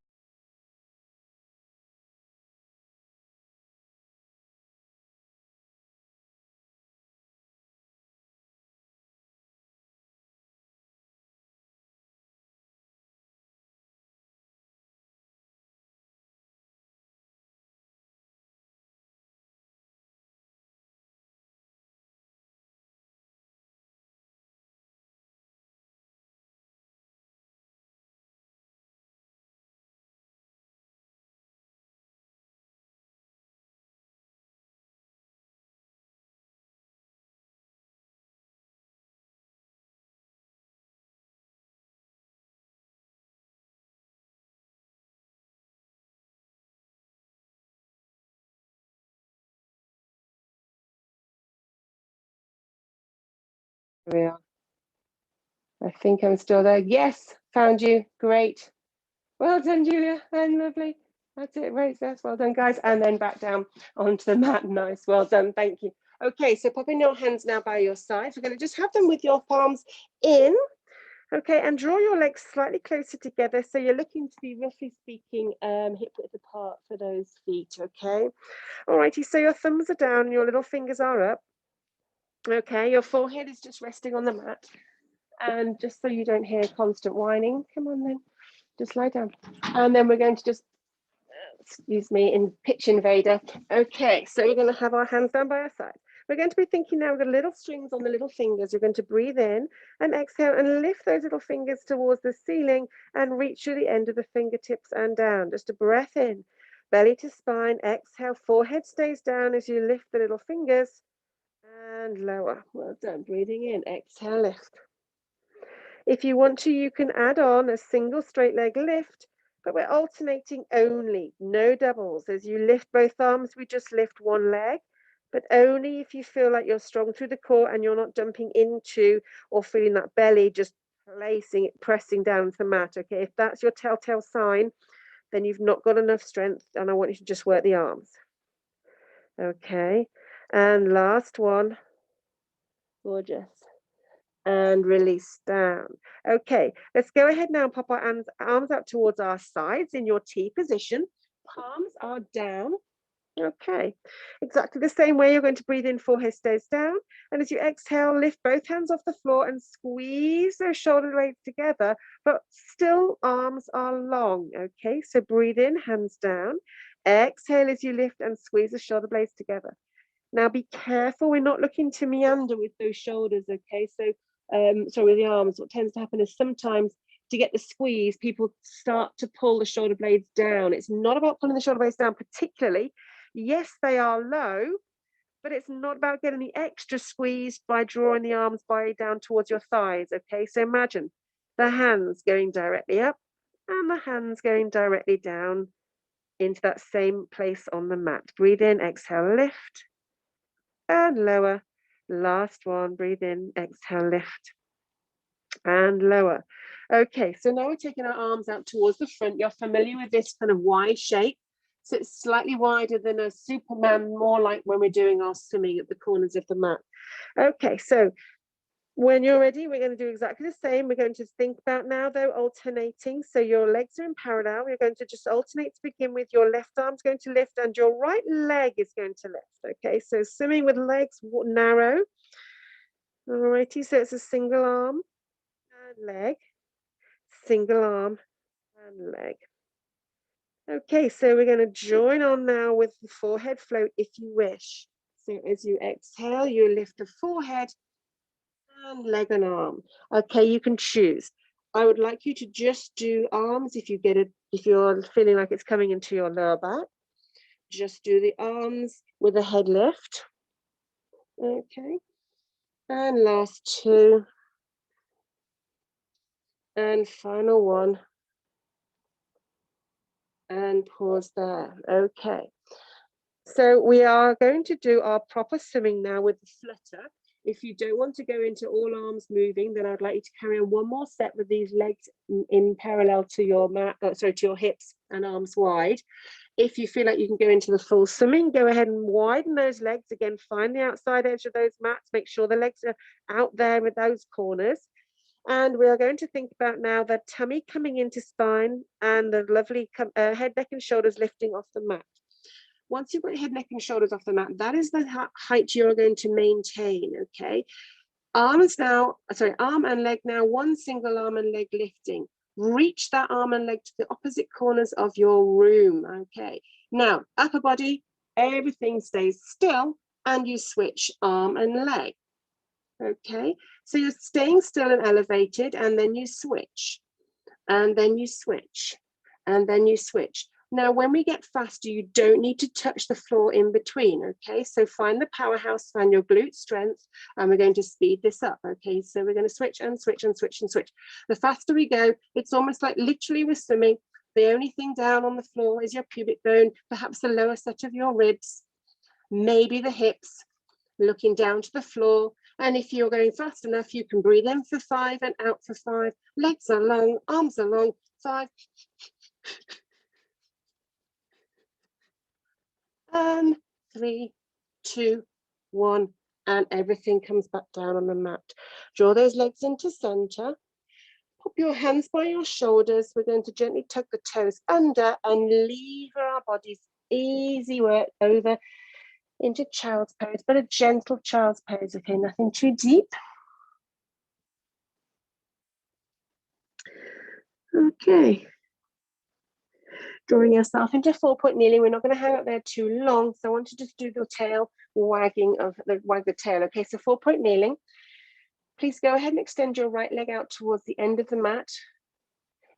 [SPEAKER 1] We are. I think I'm still there. Yes, found you. Great. Well done, Julia. And lovely. That's it. Right, yes, well done, guys. And then back down onto the mat. Nice. Well done. Thank you. Okay, so pop in your hands now by your sides. We're going to just have them with your palms in. Okay, and draw your legs slightly closer together. So you're looking to be, roughly speaking, hip width apart for those feet. Okay. All righty. So your thumbs are down and your little fingers are up. Okay, your forehead is just resting on the mat. And just so you don't hear constant whining, come on then, just lie down. And then we're going to just, excuse me, in pitch invader. Okay, so we're going to have our hands down by our side. We're going to be thinking now, we've got little strings on the little fingers. You're going to breathe in and exhale and lift those little fingers towards the ceiling and reach through the end of the fingertips and down. Just a breath in, belly to spine, exhale, forehead stays down as you lift the little fingers and lower. Well done, breathing in, exhale, lift. If you want to, you can add on a single straight leg lift, but we're alternating only, no doubles. As you lift both arms, we just lift one leg, but only if you feel like you're strong through the core and you're not dumping into or feeling that belly just pressing down to the mat. Okay, if that's your telltale sign, then you've not got enough strength and I want you to just work the arms. Okay, and last one. Gorgeous. And release down. Okay, let's go ahead now and pop our arms out towards our sides in your T position. Palms are down. Okay, exactly the same way. You're going to breathe in, forehead stays down. And as you exhale, lift both hands off the floor and squeeze those shoulder blades together, but still arms are long. Okay, so breathe in, hands down. Exhale as you lift and squeeze the shoulder blades together. Now be careful, we're not looking to meander with those shoulders, okay? So, sorry, with the arms, what tends to happen is sometimes to get the squeeze, people start to pull the shoulder blades down. It's not about pulling the shoulder blades down particularly. Yes, they are low, but it's not about getting the extra squeeze by drawing the arms down towards your thighs, okay? So imagine the hands going directly up and the hands going directly down into that same place on the mat. Breathe in, exhale, lift. And lower. Last one, breathe in, exhale, lift and lower. Okay, so now we're taking our arms out towards the front. You're familiar with this kind of Y shape. So it's slightly wider than a Superman, more like when we're doing our swimming at the corners of the mat. Okay, so when you're ready, we're going to do exactly the same. We're going to think about now, though, alternating. So your legs are in parallel. You're going to just alternate to begin with. Your left arm's going to lift and your right leg is going to lift. Okay, so swimming with legs narrow. All righty, so it's a single arm and leg, single arm and leg. Okay, so we're going to join on now with the forehead float if you wish. So as you exhale, you lift the forehead and leg and arm. Okay, you can choose. I would like you to just do arms if you're feeling like it's coming into your lower back. Just do the arms with a head lift. Okay. And last two. And final one. And pause there. Okay. So we are going to do our proper swimming now with the flutter. If you don't want to go into all arms moving, then I'd like you to carry on one more set with these legs in parallel to your to your hips and arms wide. If you feel like you can go into the full swimming, go ahead and widen those legs. Again, find the outside edge of those mats. Make sure the legs are out there with those corners. And we are going to think about now the tummy coming into spine and the lovely head, neck and shoulders lifting off the mat. Once you've got your head, neck and shoulders off the mat, that is the height you're going to maintain, okay? Arm and leg now, one single arm and leg lifting. Reach that arm and leg to the opposite corners of your room, okay? Now, upper body, everything stays still and you switch arm and leg, okay? So you're staying still and elevated and then you switch, and then you switch, and then you switch. Now, when we get faster, you don't need to touch the floor in between, okay? So find the powerhouse, find your glute strength, and we're going to speed this up, okay? So we're going to switch and switch and switch and switch. The faster we go, it's almost like literally we're swimming. The only thing down on the floor is your pubic bone, perhaps the lower set of your ribs, maybe the hips, looking down to the floor. And if you're going fast enough, you can breathe in for 5 and out for 5. Legs are long, arms are long, 5. And 3, 2, 1, and everything comes back down on the mat. Draw those legs into center. Pop your hands by your shoulders. We're going to gently tuck the toes under and lever our bodies. Easy work over into child's pose, but a gentle child's pose, okay? Nothing too deep. Okay. Drawing yourself into 4-point kneeling. We're not going to hang up there too long, so I want to just do the tail wag the tail. Okay, so 4-point kneeling. Please go ahead and extend your right leg out towards the end of the mat.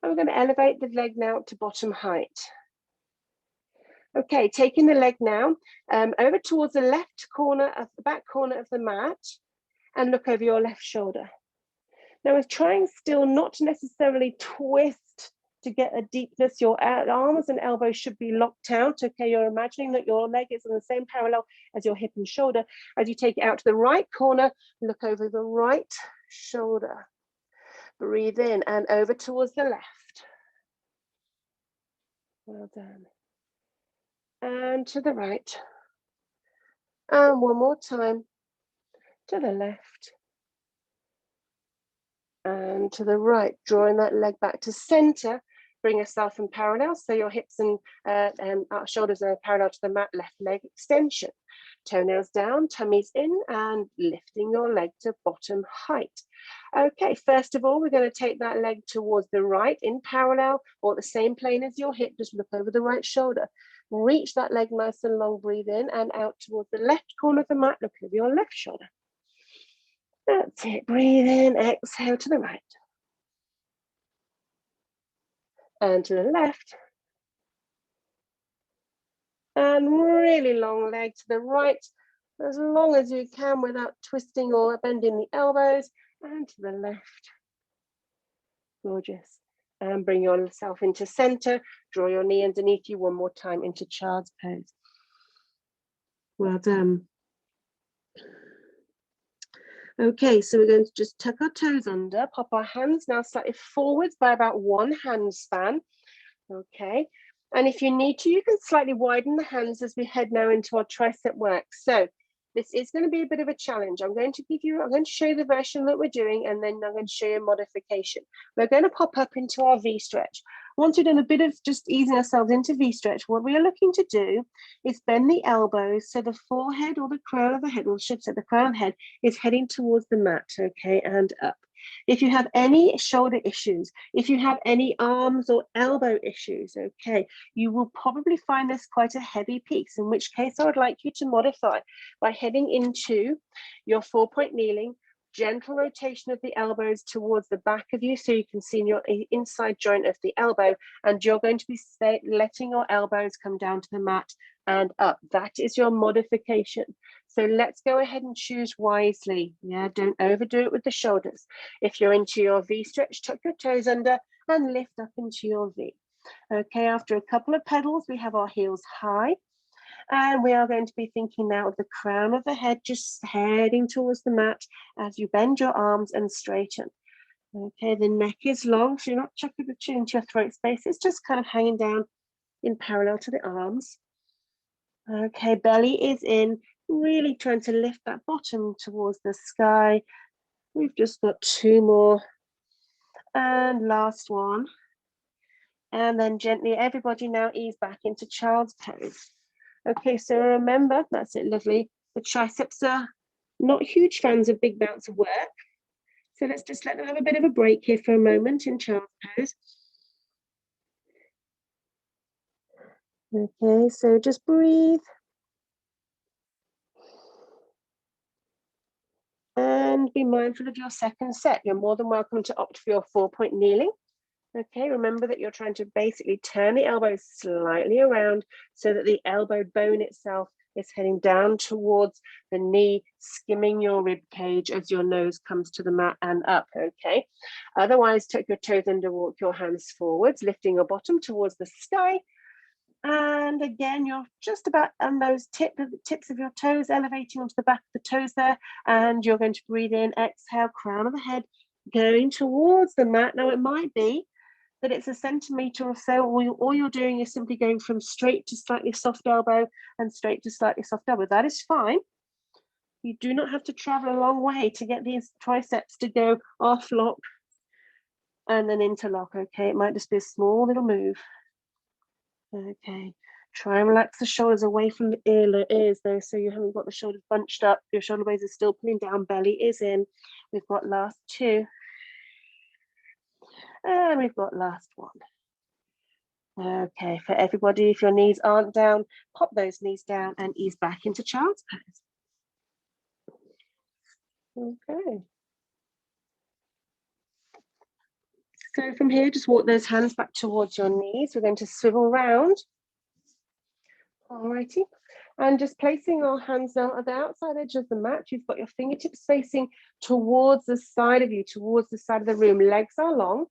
[SPEAKER 1] And we're going to elevate the leg now to bottom height. Okay, taking the leg now over towards the left corner of the back corner of the mat and look over your left shoulder. Now we're trying still not to necessarily twist to get a deepness. Your arms and elbows should be locked out. Okay, you're imagining that your leg is in the same parallel as your hip and shoulder. As you take it out to the right corner, look over the right shoulder. Breathe in and over towards the left. Well done. And to the right. And one more time. To the left. And to the right, drawing that leg back to center. Bring yourself in parallel, so your hips and shoulders are parallel to the mat, left leg extension. Toenails down, tummies in, and lifting your leg to bottom height. Okay, first of all, we're going to take that leg towards the right in parallel or the same plane as your hip. Just look over the right shoulder. Reach that leg nice and long, breathe in and out towards the left corner of the mat, look over your left shoulder. That's it, breathe in, exhale to the right. And to the left. And really long leg to the right, as long as you can without twisting or bending the elbows, and to the left. Gorgeous. And bring yourself into center, draw your knee underneath you one more time into child's pose. Well done. Okay, so we're going to just tuck our toes under, pop our hands now slightly forwards by about 1 hand span. Okay, and if you need to, you can slightly widen the hands as we head now into our tricep work. So this is going to be a bit of a challenge. I'm going to show you the version that we're doing, and then I'm going to show you a modification. We're going to pop up into our V stretch. Once we've done a bit of just easing ourselves into V stretch, what we are looking to do is bend the elbows so the forehead or the crown of the head, or I should say the crown of the head, is heading towards the mat, okay, and up. If you have any shoulder issues, if you have any arms or elbow issues, okay, you will probably find this quite a heavy piece, in which case I would like you to modify by heading into your 4-point kneeling, gentle rotation of the elbows towards the back of you so you can see your inside joint of the elbow, and you're going to be letting your elbows come down to the mat and up. That is your modification. So let's go ahead and choose wisely. Yeah, don't overdo it with the shoulders. If you're into your V stretch, tuck your toes under and lift up into your V. Okay, after a couple of pedals, we have our heels high. And we are going to be thinking now of the crown of the head just heading towards the mat as you bend your arms and straighten. Okay, the neck is long, so you're not chucking the chin into your throat space. It's just kind of hanging down in parallel to the arms. Okay, belly is in, really trying to lift that bottom towards the sky. We've just got 2 more. And last one. And then gently, everybody now ease back into child's pose. Okay, so remember, that's it, lovely. The triceps are not huge fans of big bouts of work. So let's just let them have a bit of a break here for a moment in child's pose. Okay, so just breathe. And be mindful of your second set. You're more than welcome to opt for your 4-point kneeling. Okay, remember that you're trying to basically turn the elbows slightly around so that the elbow bone itself is heading down towards the knee, skimming your rib cage as your nose comes to the mat and up, okay? Otherwise, tuck your toes under, walk your hands forwards, lifting your bottom towards the sky. And again, you're just about on those tips of your toes, elevating onto the back of the toes there. And you're going to breathe in, exhale, crown of the head, going towards the mat. Now, it might be that it's a centimetre or so, all you're doing is simply going from straight to slightly soft elbow and straight to slightly soft elbow. That is fine. You do not have to travel a long way to get these triceps to go off lock and then into lock, okay? It might just be a small little move. Okay, try and relax the shoulders away from the ears though, so you haven't got the shoulders bunched up. Your shoulder blades are still pulling down, belly is in. We've got last 2. And we've got last 1. Okay, for everybody, if your knees aren't down, pop those knees down and ease back into child's pose. Okay. So from here, just walk those hands back towards your knees. We're going to swivel round. Alrighty. And just placing our hands now at the outside edge of the mat. You've got your fingertips facing towards the side of you, towards the side of the room. Legs are long.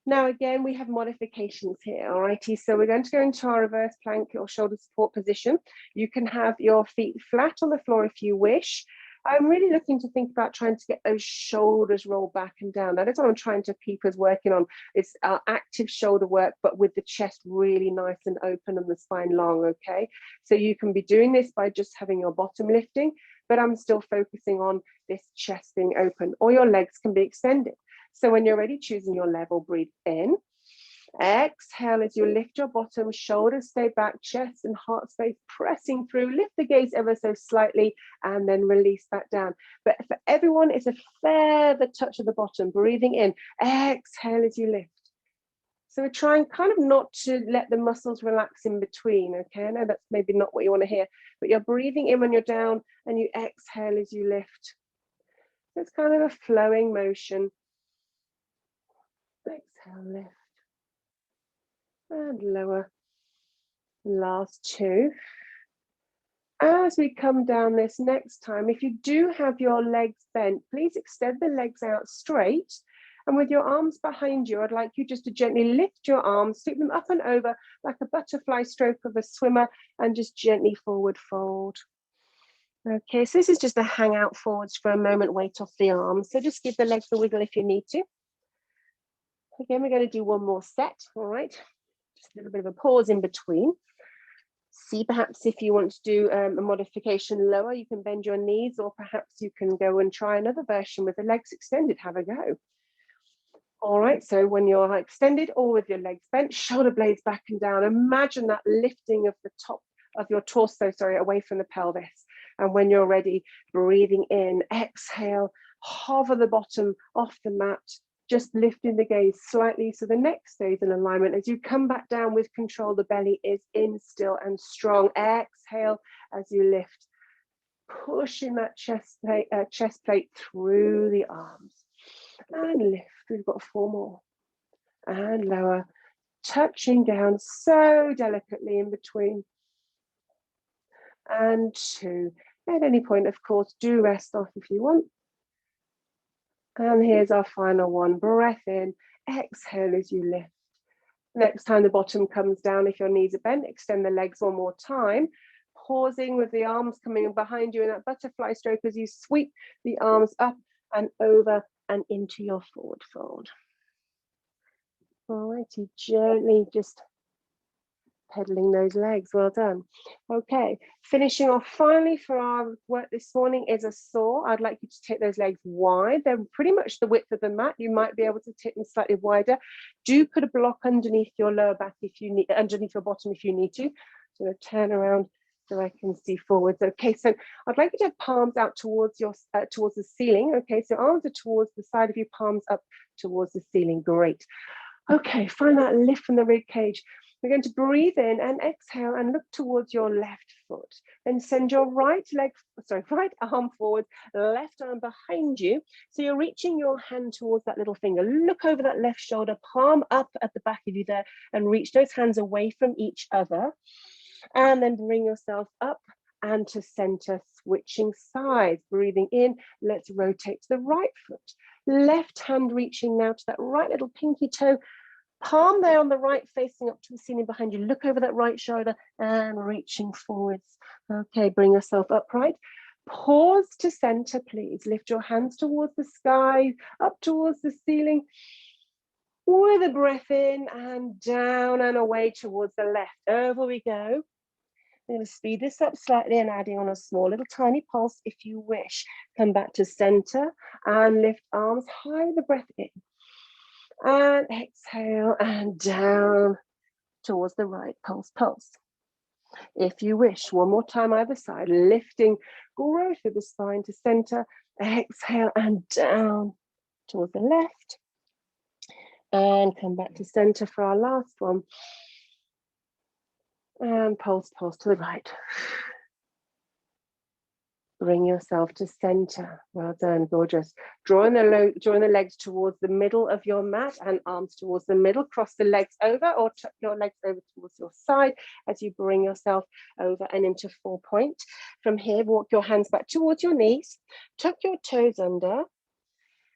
[SPEAKER 1] Now, again, we have modifications here, all righty? So we're going to go into our reverse plank or shoulder support position. You can have your feet flat on the floor if you wish. I'm really looking to think about trying to get those shoulders rolled back and down. That is what I'm trying to keep us working on. It's our active shoulder work, but with the chest really nice and open and the spine long, okay? So you can be doing this by just having your bottom lifting, but I'm still focusing on this chest being open, or your legs can be extended. So when you're ready, choosing your level, breathe in. Exhale as you lift your bottom, shoulders stay back, chest and heart space pressing through. Lift the gaze ever so slightly and then release back down. But for everyone, it's a further touch of the bottom, breathing in. Exhale as you lift. So we're trying kind of not to let the muscles relax in between, okay? I know that's maybe not what you want to hear, but you're breathing in when you're down and you exhale as you lift. So it's kind of a flowing motion. Exhale, lift. And lower. Last two. As we come down this next time, if you do have your legs bent, please extend the legs out straight. And with your arms behind you, I'd like you just to gently lift your arms, sweep them up and over like a butterfly stroke of a swimmer, and just gently forward fold. Okay, so this is just a hang out forwards for a moment, weight off the arms. So just give the legs a wiggle if you need to. Again, we're going to do one more set, all right? Just a little bit of a pause in between. See, perhaps if you want to do a modification lower, you can bend your knees, or perhaps you can go and try another version with the legs extended. Have a go. All right, so when you're extended or with your legs bent, shoulder blades back and down. Imagine that lifting of the top of your torso, away from the pelvis. And when you're ready, breathing in, exhale, hover the bottom off the mat, just lifting the gaze slightly so the neck stays in alignment. As you come back down with control, the belly is in still and strong. Exhale as you lift, pushing that chest plate through the arms. And lift, we've got four more. And lower, touching down so delicately in between. And two. At any point, of course, do rest off if you want. And here's our final one. Breath in, exhale as you lift. Next time the bottom comes down, if your knees are bent, extend the legs one more time. Pausing with the arms coming behind you in that butterfly stroke as you sweep the arms up and over and into your forward fold. All righty, gently just pedaling those legs. Well done. Okay, finishing off finally for our work this morning is a saw. I'd like you to take those legs wide. They're pretty much the width of the mat. You might be able to take them slightly wider. Do put a block underneath your lower back if you need, underneath your bottom if you need to. So turn around so I can see forwards. Okay, so I'd like you to have palms out towards your towards the ceiling. Okay, so arms are towards the side of you, palms up towards the ceiling. Great. Okay, find that lift from the rib cage. We're going to breathe in and exhale and look towards your left foot. Then send your right arm forward, left arm behind you. So you're reaching your hand towards that little finger. Look over that left shoulder, palm up at the back of you there, and reach those hands away from each other. And then bring yourself up and to center, switching sides. Breathing in, let's rotate to the right foot. Left hand reaching now to that right little pinky toe. Palm there on the right, facing up to the ceiling behind you. Look over that right shoulder and reaching forwards. Okay, bring yourself upright. Pause to center, please. Lift your hands towards the sky, up towards the ceiling. With a breath in and down and away towards the left. Over we go. I'm going to speed this up slightly and adding on a small little tiny pulse if you wish. Come back to center and lift arms high with the breath in. And exhale and down towards the right, pulse, pulse. If you wish, one more time either side, lifting growth of the spine to center, exhale and down towards the left. And come back to center for our last one. And pulse, pulse to the right. Bring yourself to center. Well done, gorgeous. Drawing the legs towards the middle of your mat and arms towards the middle. Cross the legs over or tuck your legs over towards your side as you bring yourself over and into 4 point. From here, walk your hands back towards your knees. Tuck your toes under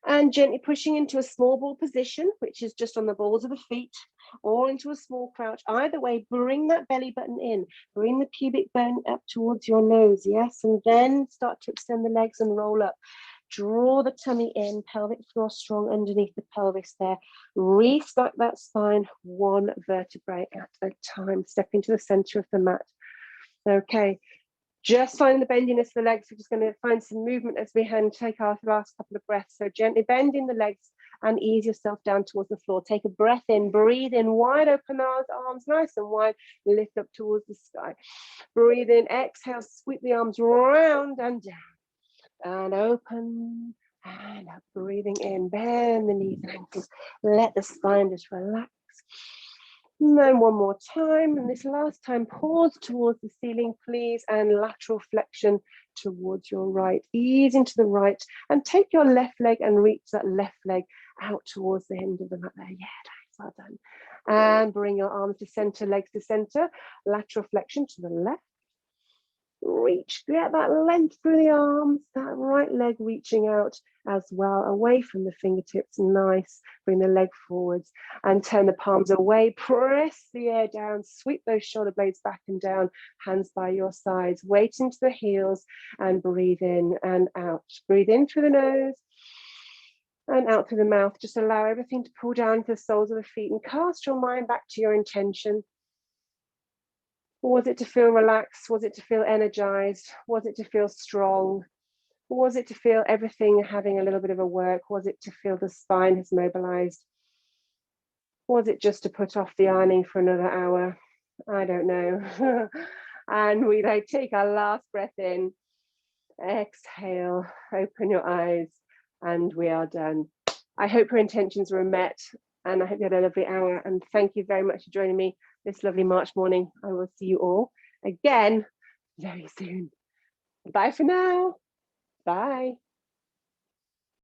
[SPEAKER 1] and gently pushing into a small ball position, which is just on the balls of the feet, or into a small crouch. Either way, bring that belly button in, bring the pubic bone up towards your nose, yes, and then start to extend the legs and roll up. Draw the tummy in, pelvic floor strong underneath the pelvis there. Restack that spine 1 vertebrae at a time. Step into the center of the mat. Okay. Just find the bendiness of the legs. We're just going to find some movement as we take our last couple of breaths. So gently bending the legs and ease yourself down towards the floor. Take a breath in, breathe in, wide open those arms, nice and wide, lift up towards the sky. Breathe in, exhale, sweep the arms round and down, and open and up. Breathing in, bend the knees and ankles. Let the spine just relax. And then one more time, and this last time, pause towards the ceiling, please, and lateral flexion towards your right. Ease into the right, and take your left leg and reach that left leg out towards the hinge of the mat there. Yeah, nice, well done. And bring your arms to center, legs to center, lateral flexion to the left. Reach, get that length through the arms, that right leg reaching out as well, away from the fingertips, nice. Bring the leg forwards and turn the palms away, press the air down, sweep those shoulder blades back and down, hands by your sides, weight into the heels and breathe in and out. Breathe in through the nose and out through the mouth. Just allow everything to pull down to the soles of the feet and cast your mind back to your intention. Was it to feel relaxed? Was it to feel energized? Was it to feel strong? Was it to feel everything having a little bit of a work? Was it to feel the spine has mobilized? Was it just to put off the ironing for another hour? I don't know. And we take our last breath in. Exhale, open your eyes, and we are done. I hope your intentions were met, and I hope you had a lovely hour. And thank you very much for joining me this lovely March morning. I will see you all again very soon. Bye for now. Bye.